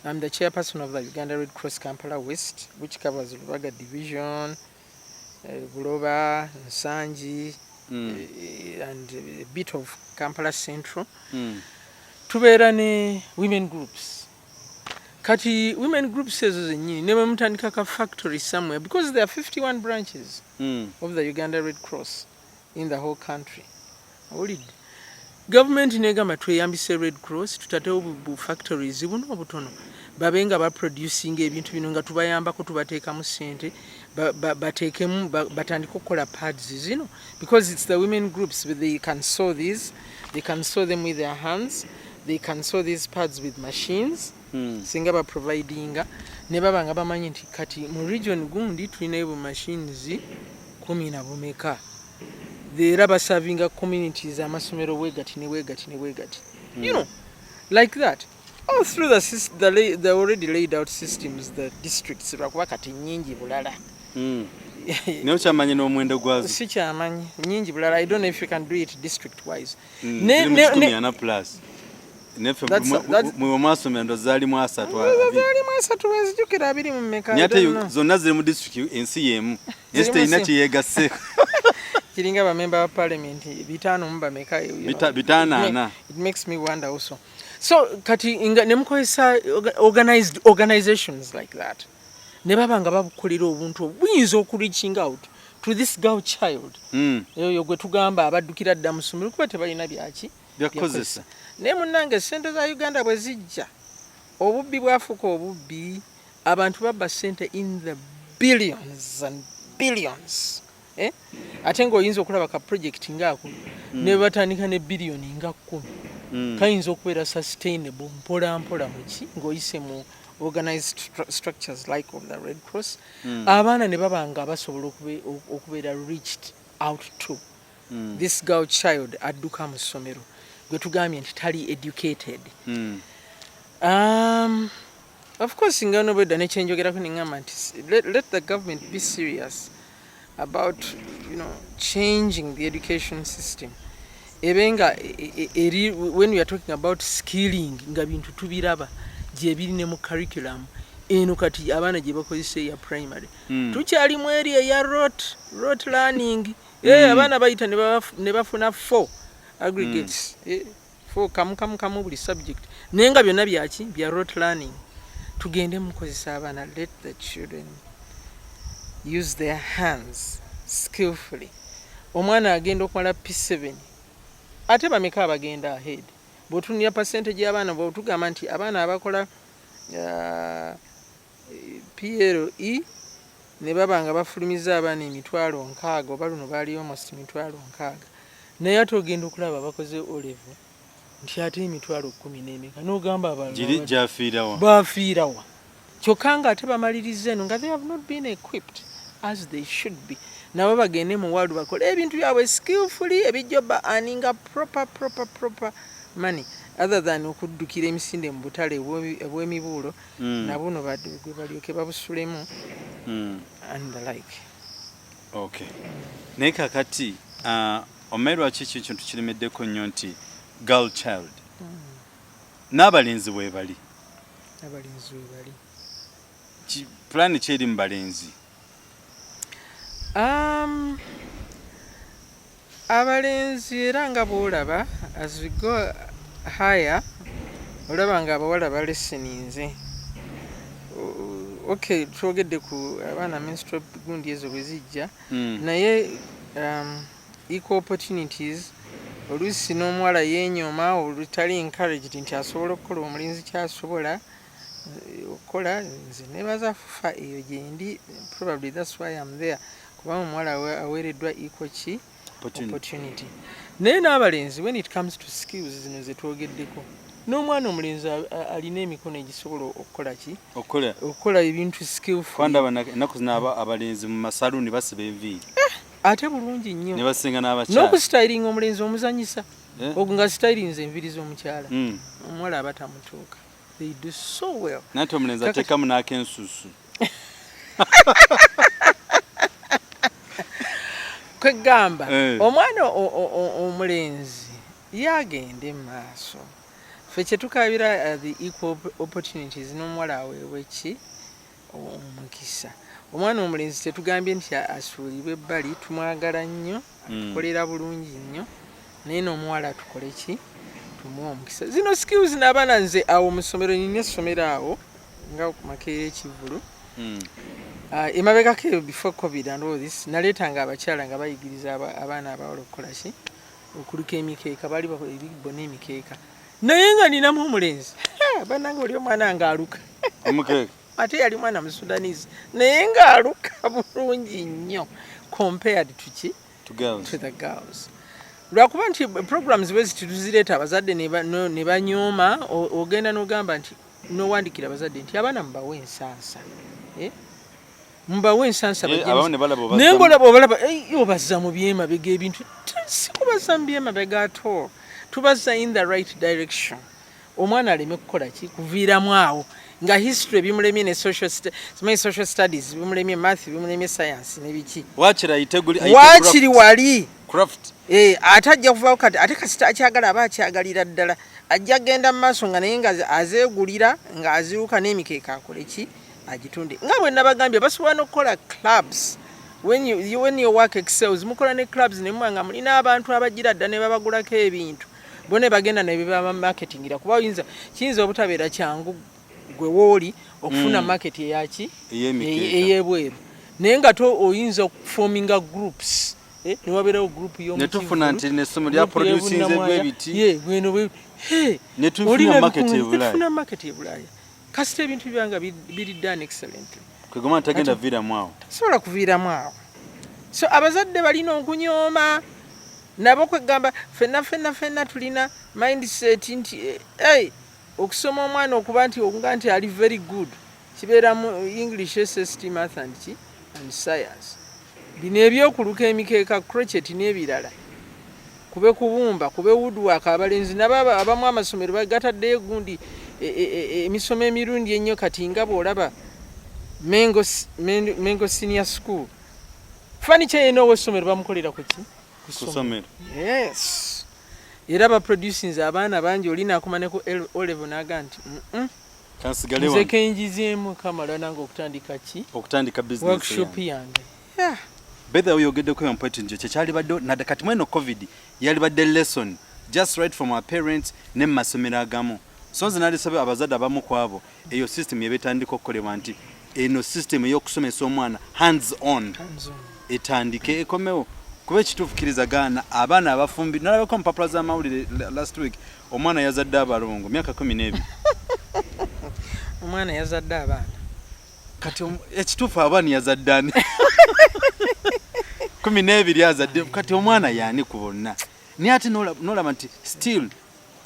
I'm the chairperson of the Uganda Red Cross Kampala West, which covers Lubaga Division, Buloba, Nsanji, and a bit of Kampala Central. Tubeera ne women groups. Kati women groups ezo zennyini ne bamutandika ka factory somewhere, because there are 51 branches of the Uganda Red Cross in the whole country. Government negamba tweyambise Red Cross tutatewo bu factories buno obutono babenga ba producing ebintu bino nga tubayambako tubateeka mu sente bateekemu batandika okukola pads zino, because it's the women groups, but they can sew these, they can sew them with their hands, they can sew these pads with machines. Singa ba providinga ne baba nga bamanyi nti kati mu region gundi tulinayo bu machines 10 na bumeka. They rubber serving communities amasomero wegati. You know, like that. All through the system, the already laid out systems, the districts wakati nyingi bulala. Ne uchamanyi n'omwendo gwazo. Si kyamanyi nyingi bulala. I don't know if you can do it district wise. Ne plus. Mu masomero zalimu asatu. Zalimu asatu wezijukira abiri mu meka. Nyate zonna ziri mu district ensi yemu. Este inati yegasse. Kiringa ba member of parliament bitano mba meka bitana. It makes me wonder also. So kati nemukozesa organized organizations like that. Ne baba nga babukulira obuntu obuyinza okureaching out to this girl child. Eyo gwe tugamba abaddukira dda mu ssomero kuba tebalina byaki byakozesa. Ne munnange sente za Uganda bwe zijja obubbi bwafuuka obubbi, abantu babba sente in the billions and billions. Ate ng'oyinza okulaba ka project ng'ako ne batandika ne billion nga 10 kayinza okubeera sustainable mpola muki ng'oyise mu organized structures like of the Red Cross. Abaana ne baba nga basobola okubeera reached out to this girl child adduka mu ssomero gwe tugambye nti tali educated. Of course ngano bwedda ne kyenjogerako ne ngamba nti let the government be serious about, you know, changing the education system. Ebenga when we are talking about skilling nga bintu tubiraba je biri ne mu curriculum eno kati abana je bakozese ya primary tukyali mu area ya rote learning abana bayita ne bafuna 4 aggregates 4 kamu buli subject nenga byonna byaki bya rote learning. Tugende mukozesa abana, let the children use their hands skillfully. Omwana agenda okumala P7 ate bameka abagenda ahead. Bwotunya percentage y'abaana bwotugamba nti abaana abakola PLE ne baba nga bafulumiza abaana 60,000 oba luno baali almost 60,000 naye ate ogenda okulaba bakoze O-level nti ate 10,000 n'ogamba abalala bafiirawa kyokka nga ate bamaliriza eno nga they have not been equipped as they should be. Nabo bagende mu world bakole ebintu byabwe skillfully ebijjo ba earninga proper money other than okuddukira emisinde mu butale ebw'emibuulo nabuno gwe balyoke babusulemu and the like. Okay. Naye kakati omerwa kiki kintu kirimeddeko nnyo nti girl child n'abalenzi bwe bali plan kyeri mu balenzi abalenzi era nga bwolaba as we go higher olaba nga abawala baleseninze. Okay, twogedde ku abaana menstrual gundi ezo bwe zijja naye equal opportunities oluusi n'omuwala yeenyoma olutali encouraged nti asobola okukola omulenzi kyasobola okukola. Nze nebaza fufa eyo gyendi, probably that's why I'm there, kubanga omuwala aweereddwa equal opportunity. Naye n'abalenzi when it comes to skills zino ze twogeddeko, n'omwana omulenzi alina emikono egisobola okukola ki okukola ebintu skillful. Kwanda ennaku zino abalenzi mu masaluni basiba enviiri ate bulungi nnyo ne basinga n'abakyala n'okustylinga omulenzi omuzanyisa ogwo nga stylinze enviiri z'omukyala omuwala aba tamutuuka. They do so well. Nate omulenzi ateekamu n'akensusu kwegamba omwana omulenzi yagende mu maaso. Ffe kyetukabira the equal opportunities n'omuwala aweebwe ki omukisa. Omwana omulenzi tetugambye nti asuulibwe ebbali, tumwagala nnyo atukolera bulungi nnyo, naye n'omuwala tukole ki tumuwa omukisa. Zino skills n'abaana nze awo mu ssomero nina essomero awo nga ku Makerere ekivulu emabegako eyo before COVID and all this naleetanga abakyala nga bayigiriza abaana abawala okukola ki okuluka emikeeka, baali bakola ebibbo n'emikeeka, naye nga ninamu omulenzi bannange oli omwana ng'aluka omukeeka ate yali mwana Musudanese naye ng'aluka bulungi nnyo compared to the girls. Lwakuba nti programs bwezi tuzireeta abazadde ne banyooma, ogenda n'ogamba nti n'owandikira abazadde nti abaana mubawe ensansa mubawe ensansa naye ng'olaba obalaba obazza mu byemabega ebintu si kubaza mu byemabega ato, tubaza in the right direction. Omwana aleme kukola ki kuviiramu awo nga history bimulemye ne social studies bimulemye, math bimulemye, science nebiki wakiri wali craft ate ajja kuvaako kati ate kasita akyagala aba akyagalira ddala, ajja genda mu maaso nga naye nga azeegulira nga aziruka n'emikeeka akole ki agitunde. Nga bwe nabagambye basobola n'okukola clubs when your work excels, mukola ne clubs ne muba nga mulina abantu abagira dda ne babagulako ebintu bone bagenda ne beba marketingira, kuba kiyinza obutabeera kyangu gwe wooli okufuna market eyaki eyebweru, naye nga to oyinza okuforminga groups ne wabeerawo group netufuna nti nessomo lya producing ebwebiti netufuna market e Bulaaya kasita ebintu byanga biri done excellently. Kwegoma tagenda viiramu awo, tasobola kuviiramu awo. So abazadde balina okunyooma nabo kwegamba fenna tulina mindset nti okusoma omwana okuba nti ali very good kibeera mu English, SST, math and science. Bino ebyokuluka emikeeka, crochet n'ebirala, kube kubumba, kube woodwork. Abalenzi nabo abamu amasomero bagataddeyo gundi emisomo emirundi ennyo. Kati nga bw'olaba Mengo Senior School furniture yena ow'essomero bamukolera ku ki kusomero. Yes, era baproducing abaana bangi. Oli naakoma ne ku O-level n'aga nti nze kenjizeemu kamala nange okutandika business workshop yange. Betha oyogeddeko yampoint nje kyekyali badde nadda kati mweno COVID yali badde lesson just right from our parents ne mu masomero agamu. So nze nalisaba abazadde abamu ku abo eyo system yebetandika okukolebwa nti eno system ey'okusomesa omwana hands on etandike ekomewo, kuba ekituufu kirizagaana abaana abafumbi. Nalabako mpapula z'amawulire last week omwana yazadde abalongo myaka 12 omwana yazadde abaana kati ekituufu abaana yazadde ani 12 yazadde kati omwana yaani ku bonna. Naye ate nolaba nti still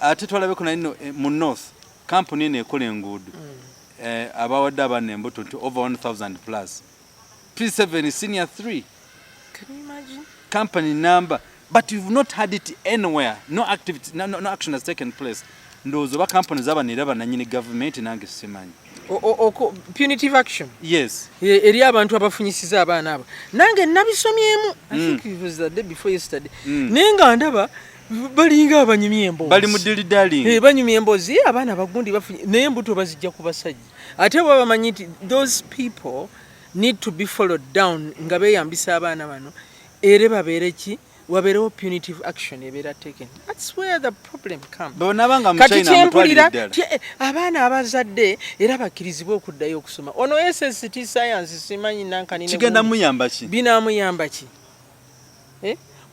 ate twalabeko nalino mu north kampuni eno ekola enguudo abawadde abaana embuto nti over 1000 plus P7 senior 3. Can you imagine? Company number. But you've not had it anywhere. No activity, no action has taken place. Those other companies have a government in Angisimani. Punitive action. Yes. Eri abantu abafunyisiza abaana abo. Nange nabisomyemu. I think it was the day before yesterday. Nenga ndaba balinga abanyumye emboozi. Bali mudili darling. Banyumye emboozi abaana bagundi bafunye naye embuto bazijja kubasajja. Ate baba bamanyi those people need to be followed down nga beeyambisa abaana bano ere babeere ki wabeerewo punitive action ebeera taken. That's where the problem comes. Kati kyempulira abaana abazadde era bakkirizibwa okuddayo okusoma. Ono SST science simanyi nankani kigenda muyamba ki? Binaamuyamba ki?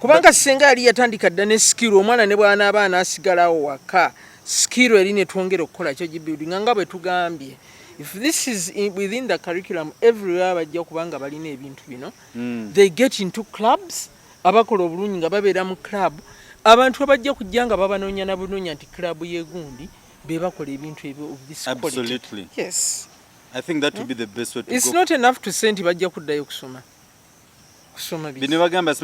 Kubanga senga yali yatandika dda ne skill omwana ne bwana abaana asigalawo waka skill eri ne twongera okukola kyo gibuilding nga bwe tugambye. If this is within the curriculum everywhere bajja kubanga balina ebintu bino they get into clubs abakola obulungi nga babeera mu club abantu abajja kujja nga babanoonya na bunoonya nti club yegundi be bakola ebintu ebyo of this quality. Absolutely. Yes. I think that would be the best way to it's go. It's not enough to say nti bajja kuddayo kusoma. Bino bagamba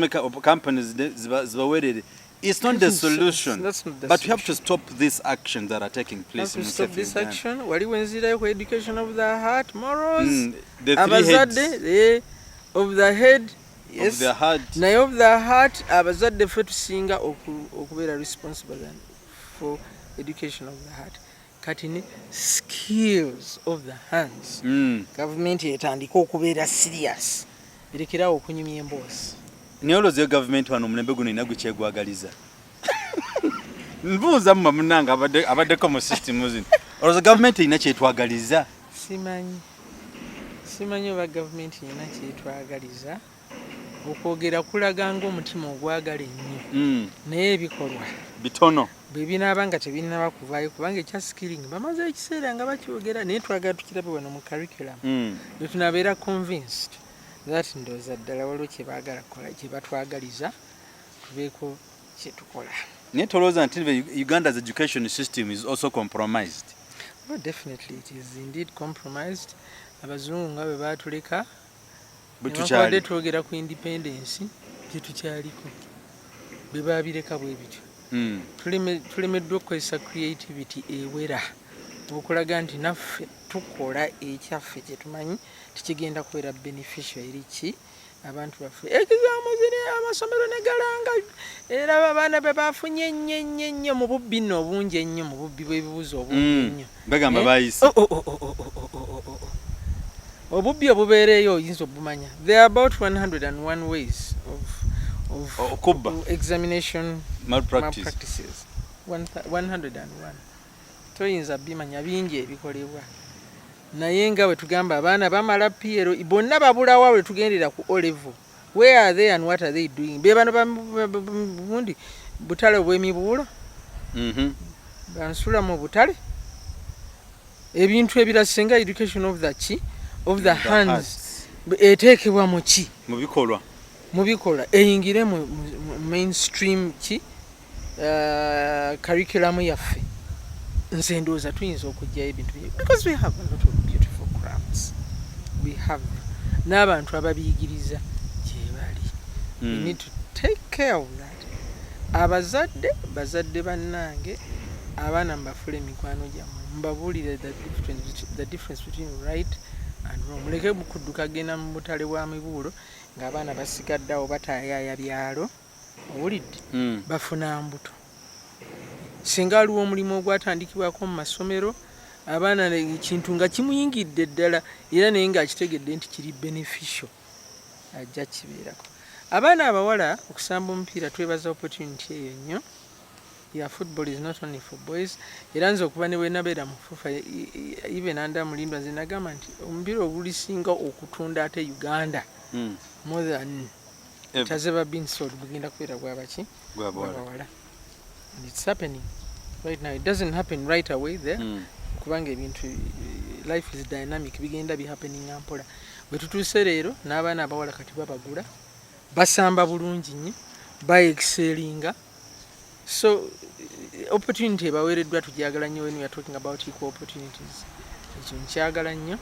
companies zibawerere. It's not the solution. That's not the but solution. we have to stop these actions that are taking place in stop this Museveni. action. Waliwo enzira ku education of the heart, morals. The three heads. Abazadde of the head. Yes. Of the heart. Naye of the heart abazadde ffe tusinga okubeera responsible for education of the heart. Kati ne skills of the hands. Government etandika okubeera serious. Birekerawo okunyumya emboozi. Niolozi yo government wano mulembe guno ina gukyegwagaliza. Nbuuza mma munanga abaddeko mu system zino. Olozi government ina kyetwagaliza. Simanyi oba government ina kyetwagaliza. Okwogera kulaga ng'omutima ogwagala ennyo. Naye ebikolwa bitono. Bwe binaaba nga tebinaba kuvaayo kubanga ekya skilling bamaze ekiseera nga bakyogera naye twagala tukirabe wano mu curriculum. Bwe tunabeera convinced that ndowooza ddala waliwo kye baagala kukola kye batwagaliza tubeeko kye tukola. Naye tolowooza nti Uganda's education system is also compromised? Well, definitely it is indeed compromised. Abazungu nga bwe baatuleka bwe twogera ku independence gye tukyaliko bwe baabireka bwe bityo. Tulemeddwa okukozesa creativity ewera okulaga nti naffe tukola ekyaffe kye tumanyi tikigenda kubeera beneficial eri ki abantu baffe. Examu ziri amasomero ne galanga era abaana be bafunye nnyo mu bubbi nno obungi ennyo mu bubbi bw'ebibuuzo obungi ennyo. Bagamba bayise. Obubbi obubeereyo oyinza obumanya. There are about 101 ways of examination malpractices. 101. Toyinza bimanya bingi ebikolebwa. Naye nga bwe tugamba abaana bamala PL bonna babulawa bwe tugendera ku O level. Where are they and what are they doing? Be bano bundi butale bw'emibuulo. Bansula mu butale. Ebintu ebira singa education of the hands eteekebwa mu ki? Mu bikolwa. Eyingire mu mainstream ki? Curriculum yaffe. Nze ndowooza tuyinza okugyayo ebintu because we have a lot of beautiful crafts. We have n'abantu ababiyigiriza gye bali. We need to take care of that. Bazadde bannange abaana mbafule mikwano gyammwe mbabuulire the difference between right and wrong. Muleke bukudduka genda mu butale bwa mibuulo ng'abaana basigaddeawo bataayaaya byalo owulidde bafuna mbuto. Singa aliwo omulimu ogwatandikibwako mu masomero abaana ekintu nga kimuyingidde ddala era naye ng'akitegedde nti kiri beneficial ajja kibeerako. Abaana abawala okusamba omupiira twebaza opportunity eyo nnyo. Yeah, football is not only for boys. Era nze okuba ne bwenabeera mu FUFA even anda mulindwa nze nagamba nti omupiira ogulisinga okutunda ate Uganda more than it has ever been sold bugenda kubeera gwabaki gwabawala. And it's happening right now. It doesn't happen right away there. Kubanga ebintu life is dynamic bigenda bi happening ampola. Bwe tutuuse leero n'abaana abawala kati babagula basamba bulungi nnyo ba excellinga. So opportunity ebaweereddwa tugyagala nnyo when we are talking about equal opportunities. Ekyo nkyagala nnyo.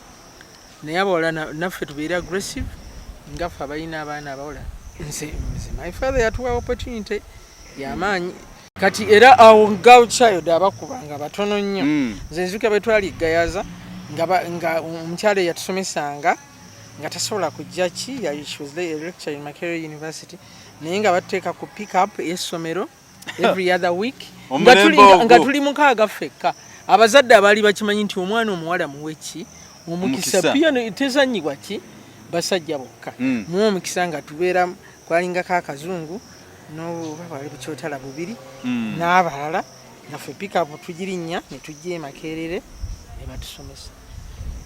Naye abawala naffe tubeere aggressive nga ffe abalina abaana abawala nze my father yatuwa opportunity y'amaanyi kati era awo girl child abakubanga batono nnyo nze nzuka bwe twali gayaza nga omukyala yatusomesanga nga tasobola kujja ki she was a lecturer in Makerere University naye nga bateeka ku pick up y'essomero every other week nga tuli mukaaga ffekka abazadde abaali bakimanyi nti omwana omuwala muweki omukisa piano tezanyibwa ki basajja bokka muwa omukisa nga tubeera kwalingako akazungu n'obwali bukyotala bubiri n'abalala naffe pikapu tugirinnya ne tujja Makerere ne batusomesa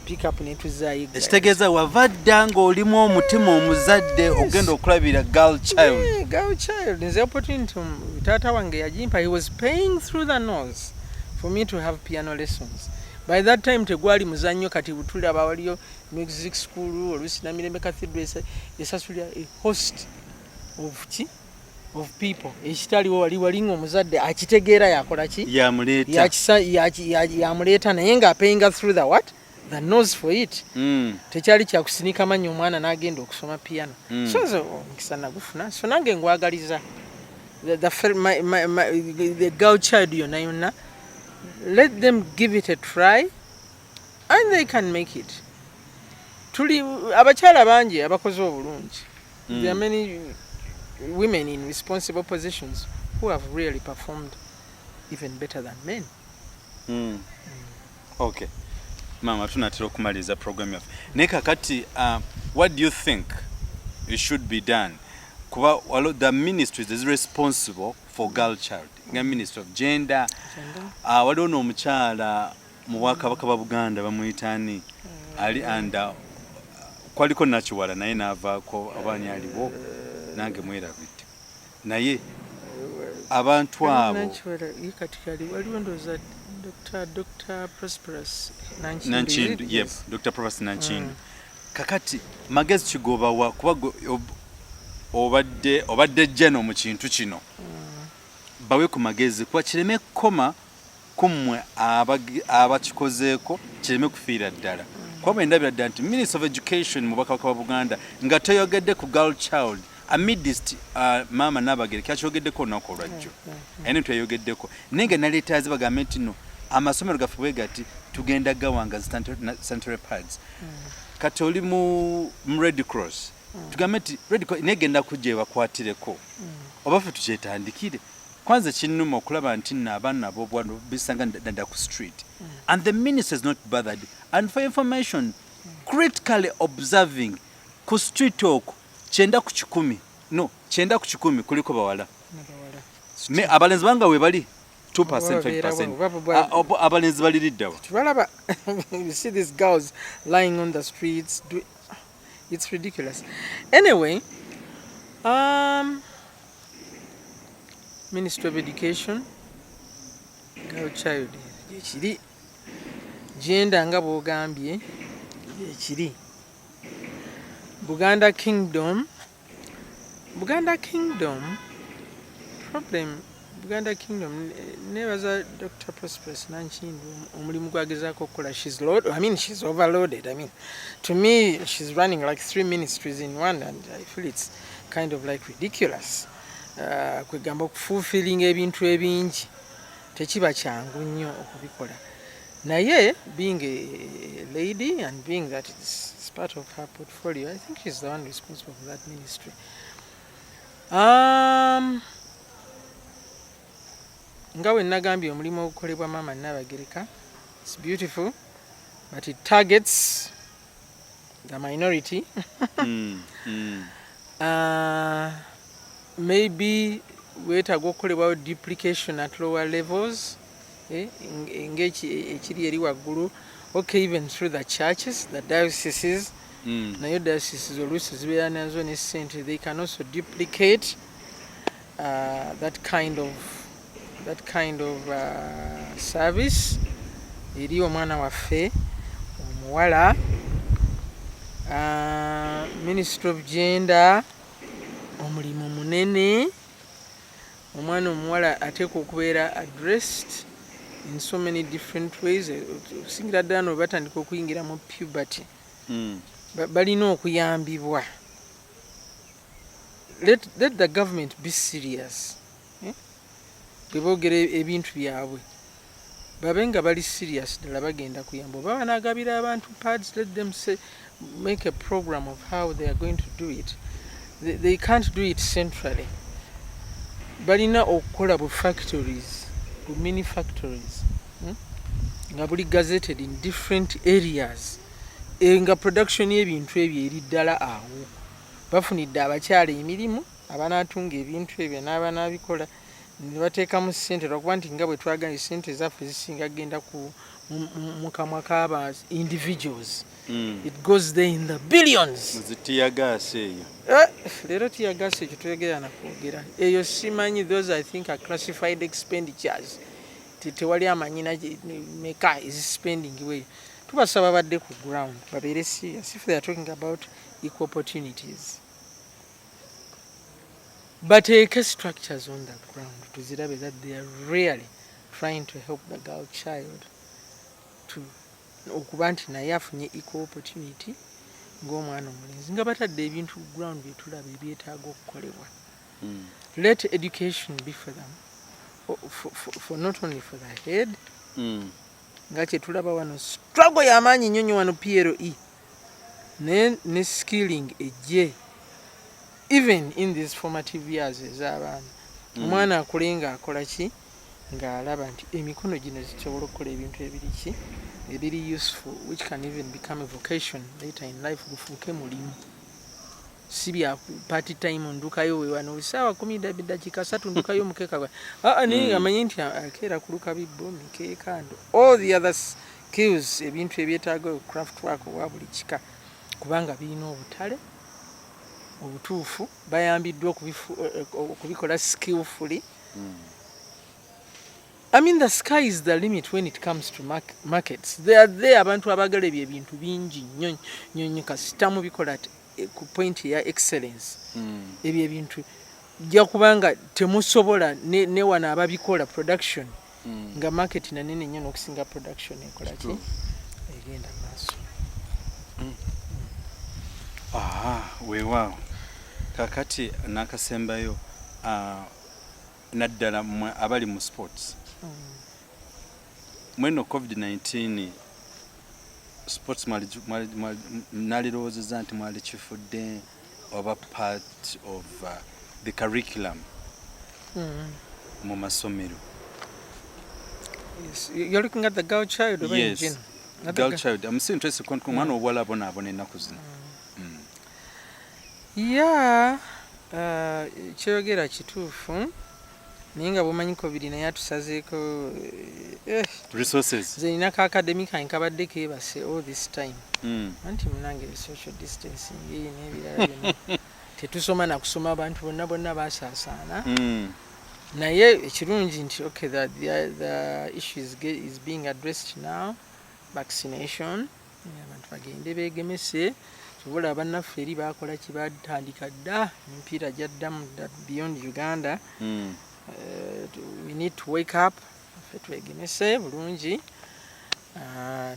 pikapu ne tuzaayo ekitegeeza wava dda ng'olimu omutima omuzadde ogenda okulabira girl child nze opportunity taata wange yagimpa he was paying through the nose for me to have piano lessons. By that time tegwali muzannyo kati butulaba waliyo music school oluusi Namirembe Cathedral esasulira a host of people ekitaliwo walinga omuzadde akitegeera yakola ki yamuleeta naye nga apayinga through the what the nose for it tekyali kyakusinika manyi omwana n'agenda okusoma piano so nze omukisa nagufuna so nange ngwagaliza the girl child yonna let them give it a try and they can make it. Tuli abakyala bangi abakoze obulungi. There are many women in responsible positions who have really performed even better than men. Okay. Mama tunatera okumaliza program yaffe. Neka kati what do you think it should be done? Kuba the ministry is responsible for girl child. Nga Minister of Gender. Waliwo n'omukyala mu Bwakabaka bwa Buganda bamuyitani ali anda kwaliko nakiwala naye n'avaako abaani aliwo nange mwerabidde naye abantu abo waliwo ndoza Dr. Prosperous Nanchindu yes Dr. Prosperous Nanchindu kakati magezi kigobawa kuba obadde jeno mu kintu kino bawe ku magezi kwa kireme koma kumwe abakikozeeko kireme kufiira ddala kuba endabira ddala nti Minister of Education mu Bwakabaka bwa Buganda nga toyogedde ku girl child amidst mama n'abagere kyakyogeddeko olunaku olwajjo ene tweyogeddeko naye nga naleetazi bagambe nti no amasomero gaffe bwe gati tugenda gawanga central pads kati oli mu Red Cross tugambe nti Red Cross negenda kujja ebakwatireko oba ffe tukyetandikire kwanza kinnuma okulaba nti n'abaana b'obwana bisanga dada ku street and the minister is not bothered and for information critically observing ku street okwo 9 ku 10 no 9 ku 10 kuliko bawala me abalenzi banga we bali 2% 5% abalenzi bali liddawa tubalaba you see these girls lying on the streets it's ridiculous anyway Ministry of Education girl child ekiri gender nga bwogambye ekiri Buganda Kingdom problem Buganda Kingdom nebaza Dr. Prosperous Nanchindu omulimu gwagezaako okukola she's overloaded. I mean to me she's running like 3 ministries in one and I feel it's kind of like ridiculous kwegamba okufuufiringa ebintu ebingi tekiba kyangu nnyo okubikola naye being a lady and being that it's part of her portfolio I think she's the one responsible for that ministry. Nga we nagambye omulimu ogukolebwa Mama Nabagereka it's beautiful but it targets the minority. Maybe weetaaga okukolebwawo duplication at lower levels ng'ekiri eri waggulu okay even through the churches the dioceses nayo dioceses oluusi zibeera nazo ne ssente they can also duplicate that kind of service eri omwana waffe omuwala. Ministry of Gender omulimu munene omwana omuwala ateekwa okubeera addressed in so many different ways okusingira ddala no batandika okuyingira mu puberty balina okuyambibwa let the government be serious. Bweboogera ebintu byabwe babe nga bali serious ddala bagenda kuyamba oba banagabira abantu pads, let them say, make a program of how they are going to do it. They can't do it centrally. Balina okukola bu factories, bu mini factories, nga buli gazetted in different areas, nga production y'ebintu ebyo eri ddala awo. Bafunidde abakyala emirimu abanaatunga ebintu ebyo n'abanabikola ne bateekamu ssente lwakuba nti nga bwe twagala ssente zaffe zisinga genda mu kamwa k'aba individuals. It goes there in the billions. Zitiyagaasi eyo. Leero tiyagaasi ekyo twegera nakwogera eyo simanyi, those I think are classified expenditures. Tewali amanyina meka is spending way. Tubasaba badde ku ground babeere serious if they are talking about equal opportunities. But take structures on the ground to zirabe that they are really trying to help the girl child to okuba nti naye afunye equal opportunity ng'omwana omulenzi nga batadde ebintu ku ground bye tulaba ebyetaaga okukolebwa. Let education be for them, for not only for the head, nga kye tulaba wano struggle y'amaanyi nnyo nnyo wano PLE ne skilling ejje even in these formative years ez'abaana. Omwana akulenga akola ki ng'alaba nti emikono gino zisobola okukola ebintu ebiri ebiri useful, which can even become a vocation later in life, gufuuke mulimu. Si bya party time ndukayo we wano sawa 10 dakiika 3 ndukayo mukeeka gwa naye amanyi nti akeera kuluka bibbo mikeekando, all the other skills ebintu ebyetaaga craft work wa buli kika kubanga birina obutale obutuufu bayambiddwa okubikola skillfully. I mean, the sky is the limit when it comes to markets. They are there abantu abagala ebintu bingi nnyo kasita mubikola ku point ya excellence. Ebyo ebintu jja kubanga temusobola ne wana ababikola production nga market nanene nnyo n'okusinga production ekola ki egenda maaso. Weewaawo kakati nakasembayo naddala abali mu sports. Mweno COVID-19 sports nalirowoozezza nti mwali kifudde oba part of the curriculum mu masomero. Yes, you're looking at the girl child over in Gino. Girl child. I'm still interested in mwana obuwala abona ennaku zino. Yeah, kyogera kituufu naye nga bwomanyi COVID naye atusazeeko resources. Nze nina ka academic nkabadde keebase all this time. Anti munange social distancing eyi n'ebirala byonna tetusoma nakusoma abantu bonna basaasaana. Naye ekirungi nti okay, the issue is being addressed now. Vaccination, abantu bagende beegemese. Sobola bannaffe eri bakola ki batandika dda emipiira gyaddamu beyond Uganda. We need to wake up ffe twegemese bulungi,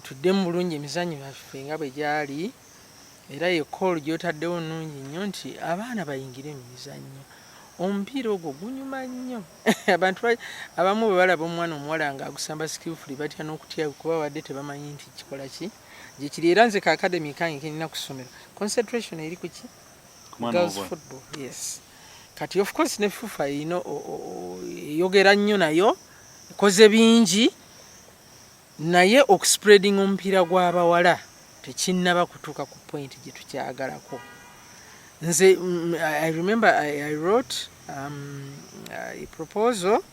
tuddemu bulungi emizannyo yaffe nga bwe gyali, era ekkoolo gy'otaddewo nnungi nnyo nti abaana bayingire mu mizannyo. Omupiira ogwo gunyuma nnyo. Abantu abamu bwe balaba omwana omuwala ng'agusamba skillfully batya n'okutya kuba badde tebamanyi nti kikola ki gye kiri. Era nze ka academy kange kenina ku ssomero concentration eri ku ki girls football. Yes, kati of course ne FUFA eyogera nnyo nayo ekoze bingi, naye okuspreading omupiira gw'abawala tekinnaba kutuuka ku point gye tukyagalako. Nze I remember I wrote a proposal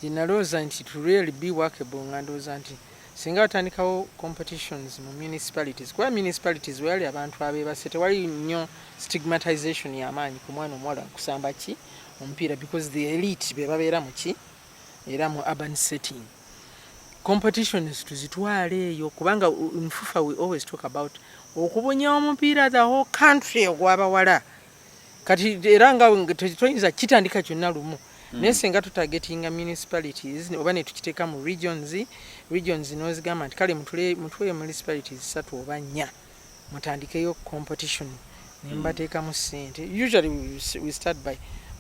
gye nalowooza nti to really be workable, nga ndowooza nti singa watandikawo competitions mu municipalities, kuba municipalities wali abantu abeebase tewali nnyo stigmatization y'amaanyi ku mwana omuwala kusamba ki omupiira because the elite be babeera mu ki era mu urban setting. Competitions tuzitwale eyo kubanga in FUFA we always talk about okubunya omupiira the whole country ogw'abawala. Kati era nga tuyinza kitandika kyonna lumu. Naye singa tutagetinga municipalities oba ne tukiteeka mu regions n'ozigamba nti kale mutweye municipalities 3 oba 4 mutandikeyo competition nembateekamu ssente. Usually we start by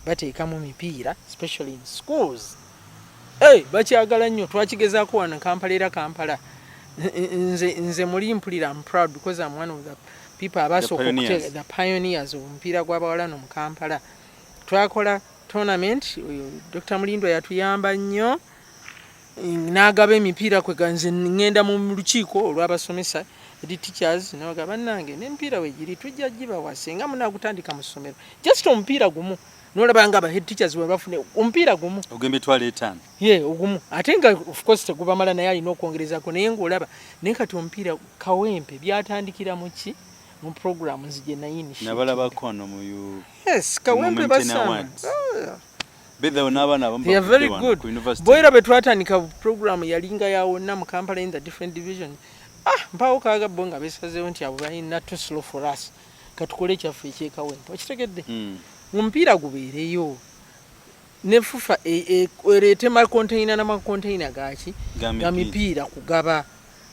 bateekamu mipiira, especially in schools. Bakyagala nnyo, twakigezaako wano Kampala. Nze muli mpulira, I'm proud because I'm one of the people abasooka okuteeka the pioneers omupiira gw'abawala no mu Kampala. Twakola tournament, Dr. Mulindwa yatuyamba nnyo, n'agaba emipiira kwe nze ngenda mu lukiiko olw'abasomesa edi teachers n'abaga bannange n'emipiira wegiri tujja gibawa singa munaagutandika mu ssomero, just omupiira gumu n'olaba nga aba head teachers bwe bafune omupiira gumu ogenda etwala 5 ogumu, ate nga of course tegubamala naye alina okwongerezako, naye ng'olaba naye kati omupiira kawempe byatandikira mu ki mu programs gye nayinishia nabalabako wano mu kawempe basamba. They are very good. Boira betwatandika program yalinga yawonna mu Kampala in the different divisions. Mpawo kaga bonga besazeewo nti abo balina too slow for us. Katukole kyaffe ekyekawempe. Okitegedde? Omupiira gubeereyo. Ne FUFA ereete makonteina n'amakonteina gaki ga mipiira kugaba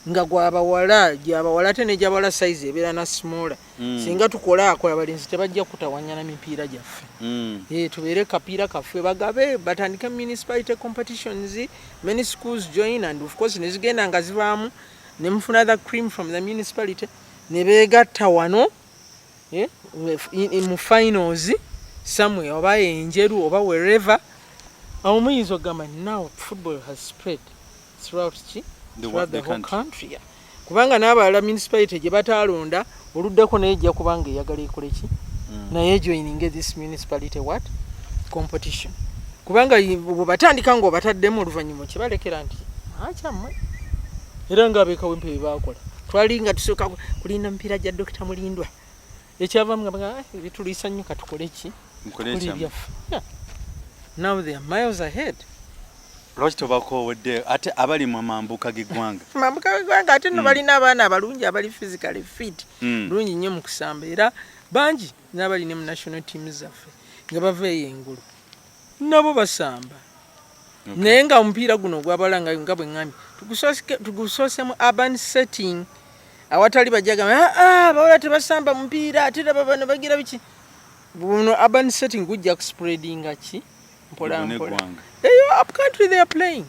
nga gw'abawala gy'abawala ate ne gy'abawala size ebeera na smaller. Singa tukola abalenzi tebajja kutawanyana mipiira gyaffe. Tubeere kapiira kaffe bagabe batandike municipality competitions, many schools join, and of course ne zigenda nga zivaamu ne mufuna the cream from the municipality ne beegatta wano mu finals somewhere oba enjeru oba wherever. Awo muyinza okugamba now football has spread throughout the whole country. Kubanga n'abalala municipality gye bataalonda oluddako naye ejja kubanga eyagala ekole ki naye joining this municipality competition. Kubanga bwe batandika ng'obataddemu oluvannyuma kibalekera nti akyammwe era ng'abeekawempe bye baakola twali nga tusooka kulinda mupiira gya Dr. Mulindwa ekyavamu nga bituliisa nnyo katukole ki byaffe. Now they are miles ahead. Lwaki tobako owedde ate abali mu mambuka g'eggwanga ate no balina abaana abalungi abali physically fit bulungi nnyo mu kusamba era bangi n'abali ne mu national teams zaffe nga baveeyo engulu nabo basamba. Naye nga omupiira guno ogw'abawala nga bwe ŋŋambye tugusoosemu urban setting awatali bajjaga abawala tebasamba mupiira ate laba bano bagira biki. Buno urban setting gujja kuspreadinga ki mpola mpola. Up country they are playing.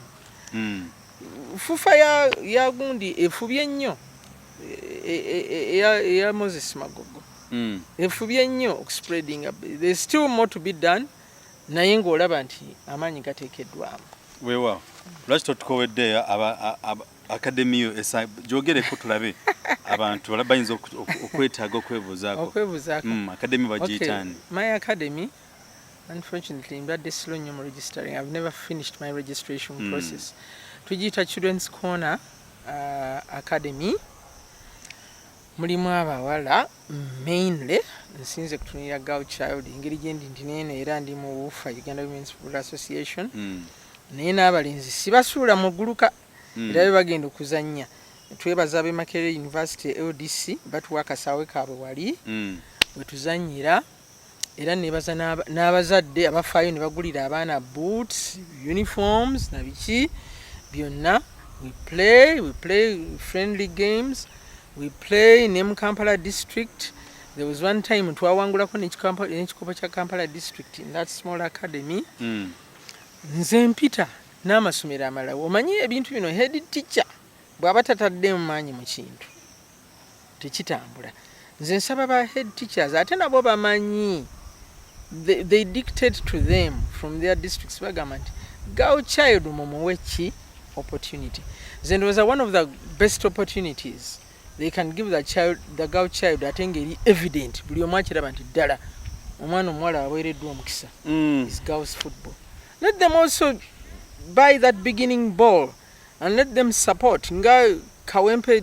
FUFA ya gundi efubye nnyo ya Moses Magogo efubye nnyo okuspreading. There's still more to be done, naye ng'olaba nti amaanyi gateekeddwamu. Weewaawo lwaki totukowedde academy yo gyogereko tulabe abantu bala bayinza okwetaaga okwebuuzaako academy bagiyitaani. My academy, unfortunately, mbadde slow nnyo mu registering. I've never finished my registration process. Tugiyita Children's Corner Academy. Mulimu abawala mainly nsinze kutunira girl child engeri gyendi nti neeno era ndi mu WUFA, Uganda Women's Football Association. Naye n'abalenzi sibasuula mu gguluka era be bagenda okuzannya. Twebaza ab'e Makerere University LDC batuwa akasaawe kaabwe wali bwe tuzannyira. Era nebaza n'abazadde abafaayo ne bagulira abaana boots, uniforms na biki byonna. We play friendly games. We play in Kampala district. There was one time twawangulako n'ekikopo kya Kampala district in that small academy. Nze mpita n'amasomero amalala. Omanyi ebintu bino head teacher bw'aba tatadde mu maanyi mu kintu tekitambula. Nze nsaba ba head teachers ate nabo bamanyi. They dictate to them from their districts bagamba nti girl child mumuwe ki opportunity. Then was one of the best opportunities they can give the girl child ate ngeri evident buli omu akiraba nti ddala omwana omuwala aweereddwa omukisa is girls football. Let them also buy that beginning ball and let them support nga Kawempe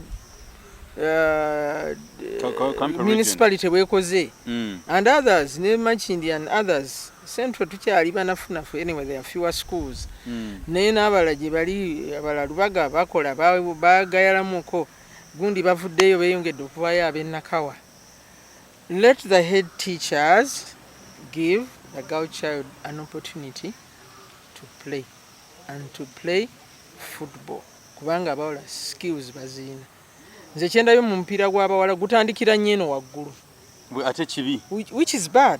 municipality wekoze and others ne Machindi and others. Central tukyali banafunafu anyway, there are fewer schools. Naye n'abala gye bali abala Lubaga bakola bagayalamuko gundi bavuddeyo beeyongedde okuvaayo ab'Nakawa. Let the head teachers give the girl child an opportunity to play and to play football kubanga abawala skills bazina. Nze kyendabyo mu mupiira gw'abawala gutandikira nnyo eno waggulu ate kibi which is bad.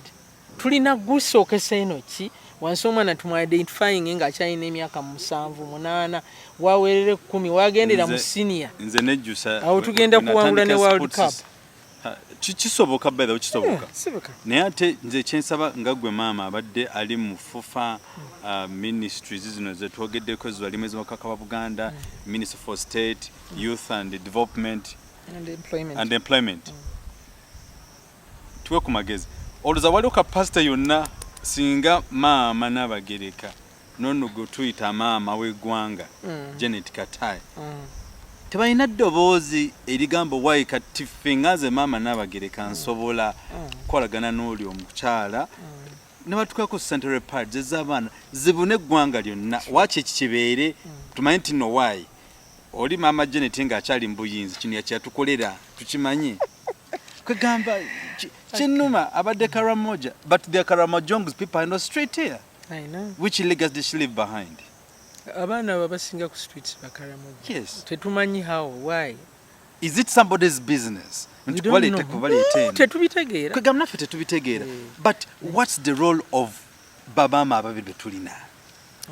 Tulina gusookesa eno ki wansi omwana tumuidentifying nga akyalina emyaka 7 8 waweerere 10 wagendera mu senior nze nejjusa awo tugenda kuwangula ne World Cup. Kisoboka beda kisoboka naye ate nze kyensaba nga gwe maama abadde ali mu fufa ministries zino zetwogeddeko zibalimu ez'obukaka bwa Buganda, Minister for State, Youth and Development and Employment. Tuwe ku magezi oluza waliwo kapasite yonna singa maama n'abagereka nono gwe tuyita maama w'eggwanga Janet Katayi tebalina ddoboozi erigamba wayi kati ffe nga ze maama n'abagereka nsobola kukolagana n'oli omukyala ne batukako Central Park ez'abaana zibune eggwanga lyonna waki ekikibeere tumanyi nti no wayi oli maama Janet ng'akyali mu buyinzi kino yakyatukolera tukimanye kwegamba Chinuma abadde Karamoja, but the Karamojongs people are in the street here. I know. Which legacy did she leave behind? Abana babasinga ku streets ba Karamoja. Yes. Tetumanyi how, why? Is it somebody's business? We don't know. Tetubitegeera. Kwegamba naffe tetubitegeera. But what's the role of babama ababiri betulina?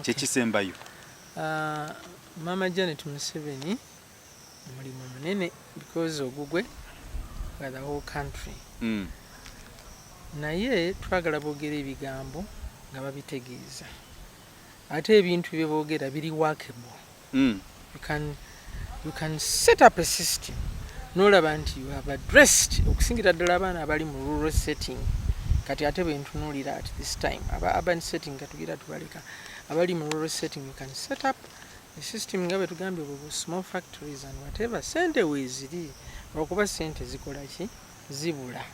Kyekisembayo. Mama Janet Museveni mulimu munene because ogugwe for the whole country. Naye twagala boogera ebigambo nga babitegeeza ate ebintu bye boogera biri workable. You can set up a system n'olaba nti you have addressed okusingira ddala abaana abali mu rural setting kati ate bwentunuulira at this time urban setting katugira tubaleka abali mu rural setting you can set up a system nga bwe tugambye small factories and whatever sente weeziri okuba sente zikola ki zibula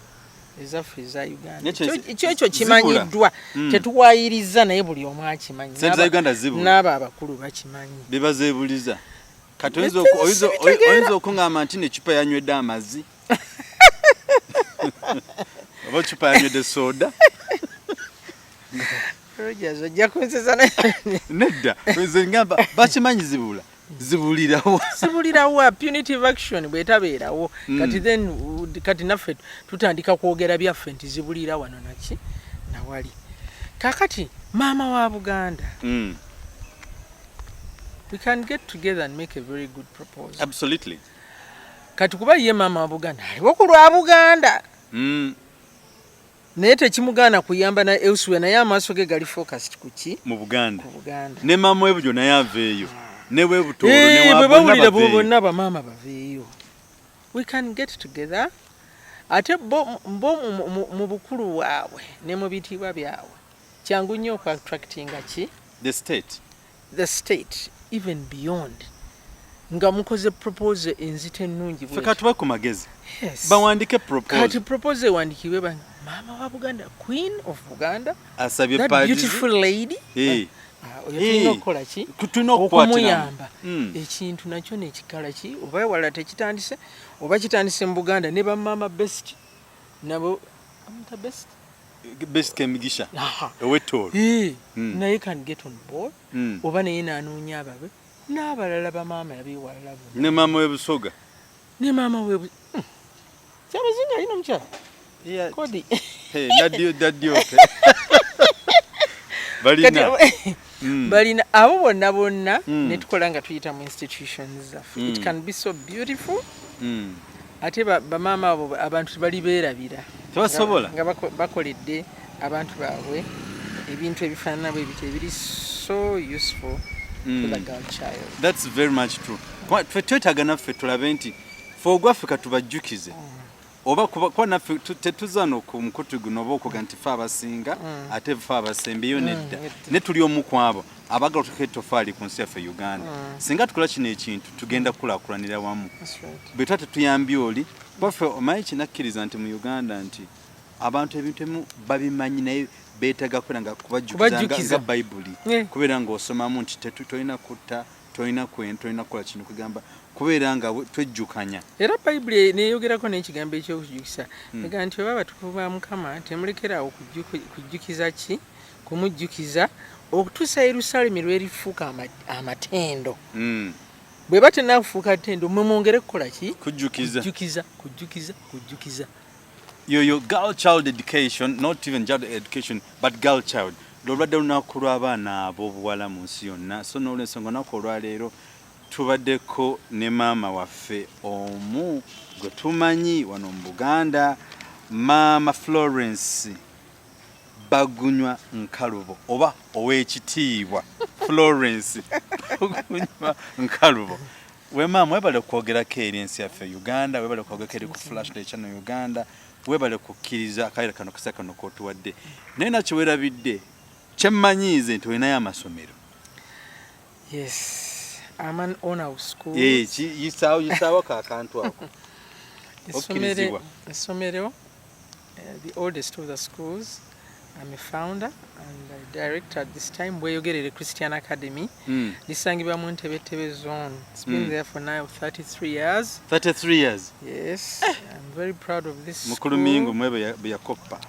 ezaffe eza Uganda ekyo kimanyiddwa tetuwayiriza naye buli omu akimanyi n'abo abakulu bakimanyi bebazeebuliza kati oyinza okungamba nti necupa yanywedde amazzi oba cupa yanywedde soda Rogers ojja kunsesa nedda nze ngamba bakimanyi zibulirawo punitive action bwetabeerawo kati naffe tutandika kwogera byaffe nti zibulira wano naki nawali kakati maama wa Buganda we can get together and make a very good proposal. Absolutely. Kati kuba ye maama wa Buganda aliwo ku lwa Buganda naye tekimugaana kuyamba na elsewhere naye amaaso ge gali focused ku ki mu Buganda ne maama we bujjo naye aveeyo newe butoolo ne bonna bamaama baveeyo. We can get together ate bo mu bukulu waabwe ne mu bitiibwa byabwe kyangu nnyo ku attractinga ki the state even beyond nga mukoze propose enzite ennungi bwe kati tuba ku magezi bawandike propose kati propose wandikibwe maama wa Buganda, Queen of Buganda, asabye that beautiful lady okumuyamba ekintu nakyo nekikala ki oba ewala tekitandise oba kitandise mu Buganda ne bamaama best nabo best kemigisha owetoolo naye can get on board oba naye nanoonya ababe n'abalala bamaama yabiwalala ne maama webusoga ne maama webu kyabazinga alina omukyala kodi daddio balina abo bonna ne tukola nga tuyita mu institutions zaffe it can be so beautiful ate bamaama abo abantu bali beerabira tebasobola nga bakoledde abantu baabwe ebintu ebifaanana bwe bityo ebiri so useful to the girl child. That's very much true. Ffe twetaaga naffe tulabe nti ffe ogwaffe katubajjukize oba kuba naffe tetuzano ku mukutu guno oba okuga nti ffe abasinga ate ffe abasembeyo nedda ne tuli omu ku abo abagala otuka ettofaali ku nsi yaffe Uganda singa tukola kino ekintu tugenda kukulaakulanira wamu bwe tuba tetuyambye oli baffe omanyi kinakkiriza nti mu Uganda nti abantu ebintu emu babimanyi naye beetaaga kubeera nga kubajjukiza nga bayibuli kubeera ng'osomamu nti tolina kutta tolina kwenta tolina kukola kino kugamba kubeera nga twejjukanya era bayibuli neeyogerako n'ekigambo ekyokujjukisa ega nti oba abatukuvu ba Mukama temulekeraawo kujjukiza ki kumujjukiza okutuusa Yerusaalemi lwerifuuka amatendo bwe ba tennakufuuka ttendo mwe mwongere kukola ki kujjukiza your girl child education, not even child education, but girl child. Lolwadde lunaku lw'abaana ab'obuwala mu nsi yonna. So n'olw'ensonga olunaku olwaleero tubaddeko ne maama waffe omu gwe tumanyi wano mu Buganda, Maama Florence Bagunywa Nkalubo oba ow'ekitiibwa Florence Bagunywa Nkalubo. We maama webale kwogerako eri ensi yaffe Uganda, webale kwogerako eri ku Flashlight Channel Uganda, webale kukkiriza akaira kano kisa kano k'otuwadde. Naye nakyo weerabidde kyemmanyiize nti olinayo amasomero. Yes, I'm an owner of schools. Yisaawo kakantu ako. Essomero, the oldest of the schools. I'm a founder and a director at this time. Weyogerere Christian Academy. Lisangibwa mu Ntebetebe zone. It's been there for now 33 years. 33 years? Yes. I'm very proud of this school. Mukulu mingu mwebe yakoppa.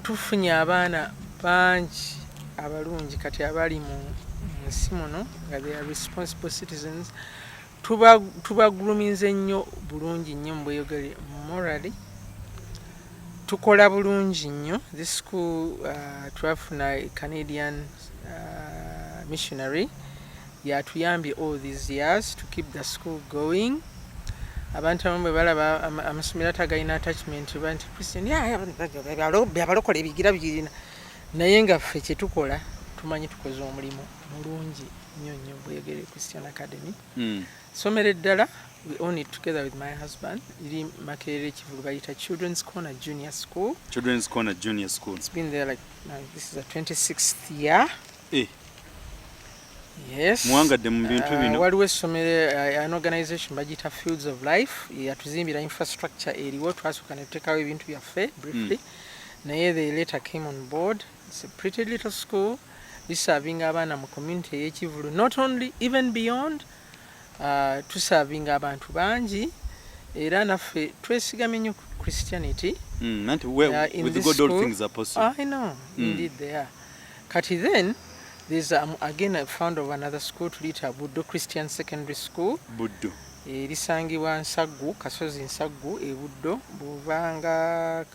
Tufunye abaana bangi abalungi kati abali mu nsi muno nga they are responsible citizens. Tubagulumiza nnyo bulungi nnyo mu bweyogere morally. Tukola bulungi nnyo. This school twafuna a Canadian missionary yatuyambye all these years to keep the school going. Abantu abamu bwe balaba amasomero atagalina attachment banti Christian byabalokola ebigira birina naye nga ffe kye tukola tumanyi tukoze omulimu mulungi nnyo nnyo bweyogere Christian Academy. Somero eddala we own it together with my husband. Iri Makerere Kivulu bayita Children's Corner Junior School. Children's Corner Junior School. It's been there like this is the 26th year. Yes. Mwangadde mu bintu bino. Waliwo essomero an organization bagita Fields of Life yatuzimbira infrastructure eriwo twasooka ne tuteekawo ebintu byaffe briefly. Naye they later came on board. It's a pretty little school. Serving abaana mu community ey'Ekivulu, not only even beyond tusavinga abantu bangi era naffe twesigamye nnyo Christianity. With God all things are possible. I know, indeed they are. Kati then there's again a founder of another school tuliyita Buddo Christian Secondary School. Buddo. Lisangibwa Nsaggu, Kasozi Nsaggu e Buddo, buvanga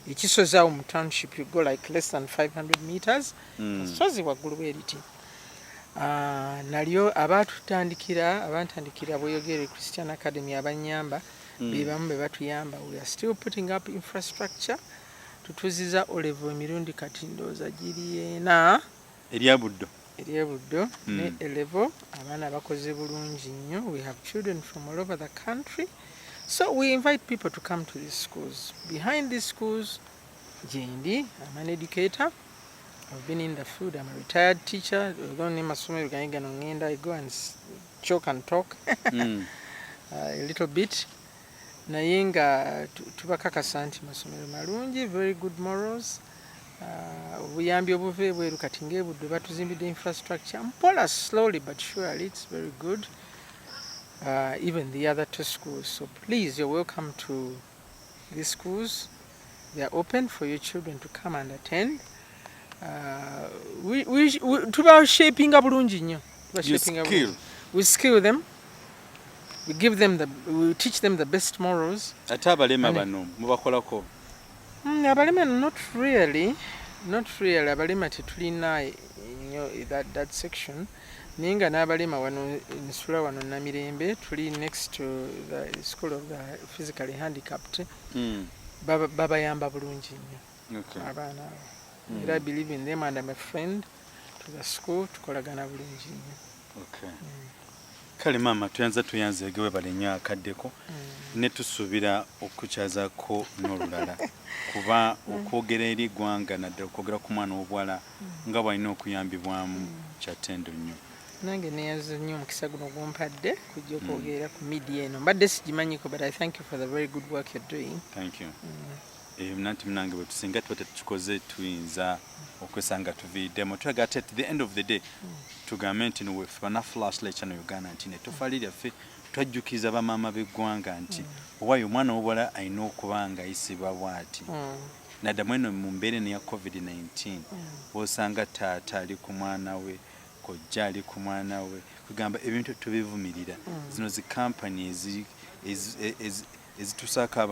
ekisozi awo mu township you go like less than 500 meters. Kasozi waggulu bweriti. Nalyo abantandikira bweyogere Christian Academy abanyamba be bamu be batuyamba. We are still putting up infrastructure. Tutuziza olevo emirundi kati ndooza giri ena erya Buddo ne elevo abaana bakoze bulungi nnyo. We have children from all over the country, so we invite people to come to these schools. Behind these schools jendi I'm an educator. I've been in the field. I'm a retired teacher. I go and joke and talk a little bit. Naye nga tubakakasa nti masomero malungi, very good morals. Obuyambi obuva ebweru kati ng'Ebuddo batuzimbidde infrastructure. Mpola slowly but surely, it's very good. Even the other two schools. So please, you're welcome to these schools. They are open for your children to come and attend. Tuba shaping up bulungi nnyo. We skill them. We give them we teach them the best morals. Ate abalema bano mubakolako? Abalema not really. Abalema tetulina nnyo that section. Ninga n'abalema wano nsula wano Namirembe tuli next to the school of the physically handicapped. Babayamba bulungi nnyo. Okay. Abaana abo. I believe in them and I'm a friend to the school tukolagana bulungi nnyo. Okay. Kale mama tuyanze webale nnyo akaddeko ne tusuubira okukyazaako n'olulala kuba okwogera eri gwanga naddala okwogera ku mwana w'obuwala nga bwalina okuyambibwamu kyatendo nnyo. Nange neeyaza nnyo omukisa guno gumpadde kujja okwogera ku media eno. Mbadde sigimanyiko, but I thank you for the very good work you're doing. Thank you. Nanti munange bwe tusinga tuba tetukikoze tuyinza okwesanga tuviiddemu. Twegate at the end of the day tugambe nti nwefe bana Flashlight Channel Uganda nti ne tofali lyaffe twajjukiza bamaama b'eggwanga nti owayo omwana w'obuwala alina okuba nga ayisibwa bw'ati. Naddala eno mu mbeera ya COVID-19 osanga taata ali ku mwana we, kojja ali ku mwana we, kugamba ebintu tubivumirira. Zino zi company ezitusaako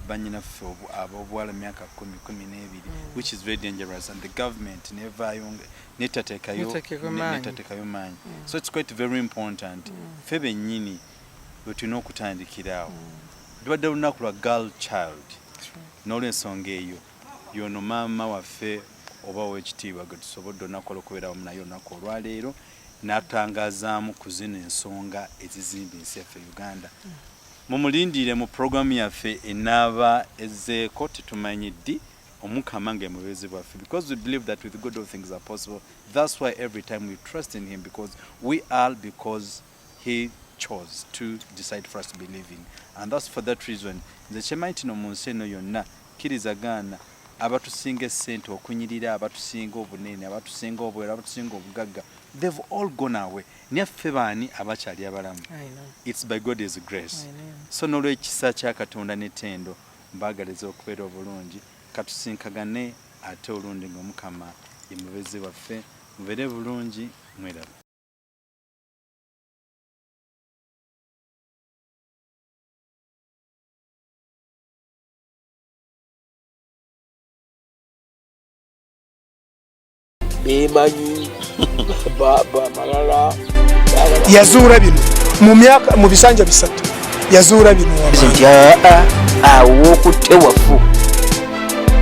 banyinaffe ab'obuwala myaka 12 which is very dangerous, and the government netateekayo maanyi. So it's quite very important ffe bennyini bwe tulina okutandikira awo. Lubadde lunaku lwa girl child, n'olw'ensonga eyo yono maama waffe oba ow'ekitiibwa gwe tusobodde olunaku olw'okubeera wamu naye olunaku olwaleero n'atangazaamu ku zino ensonga ezizimba ensi yaffe Uganda. Mumulindiire mu programu yaffe enaaba ezzeeko tetumanyi ddi omukama ng'emubeezi bwaffe, because we believe that with God all things are possible. That's why every time we trust in him, because he chose to decide for us to believe in, and that's for that reason nze kyemmanyi tino mu nsi eno yonna kirizagaana abatusinga essente okunyirira, abatusinga obunene, abatusinga obwera, abatusinga obugagga, they've all gone away. Naye ffe baani abakyali abalamu? It's by God's grace. So n'olw'ekisa kya Katonda n'ettendo mbaagaliza okubeera obulungi, katusinkagane ate olundi ng'omukama ye mubeezi waffe. Mubeere bulungi, mweraba. bemanyi baba malala yazuula bino mu bisanja bisatu yazuula bino awo okutewafu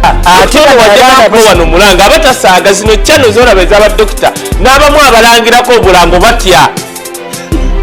ate wajjako wano mulanga abatasaaga zino channel z'olaba ez'abadokita n'abamu abalangirako obulango batya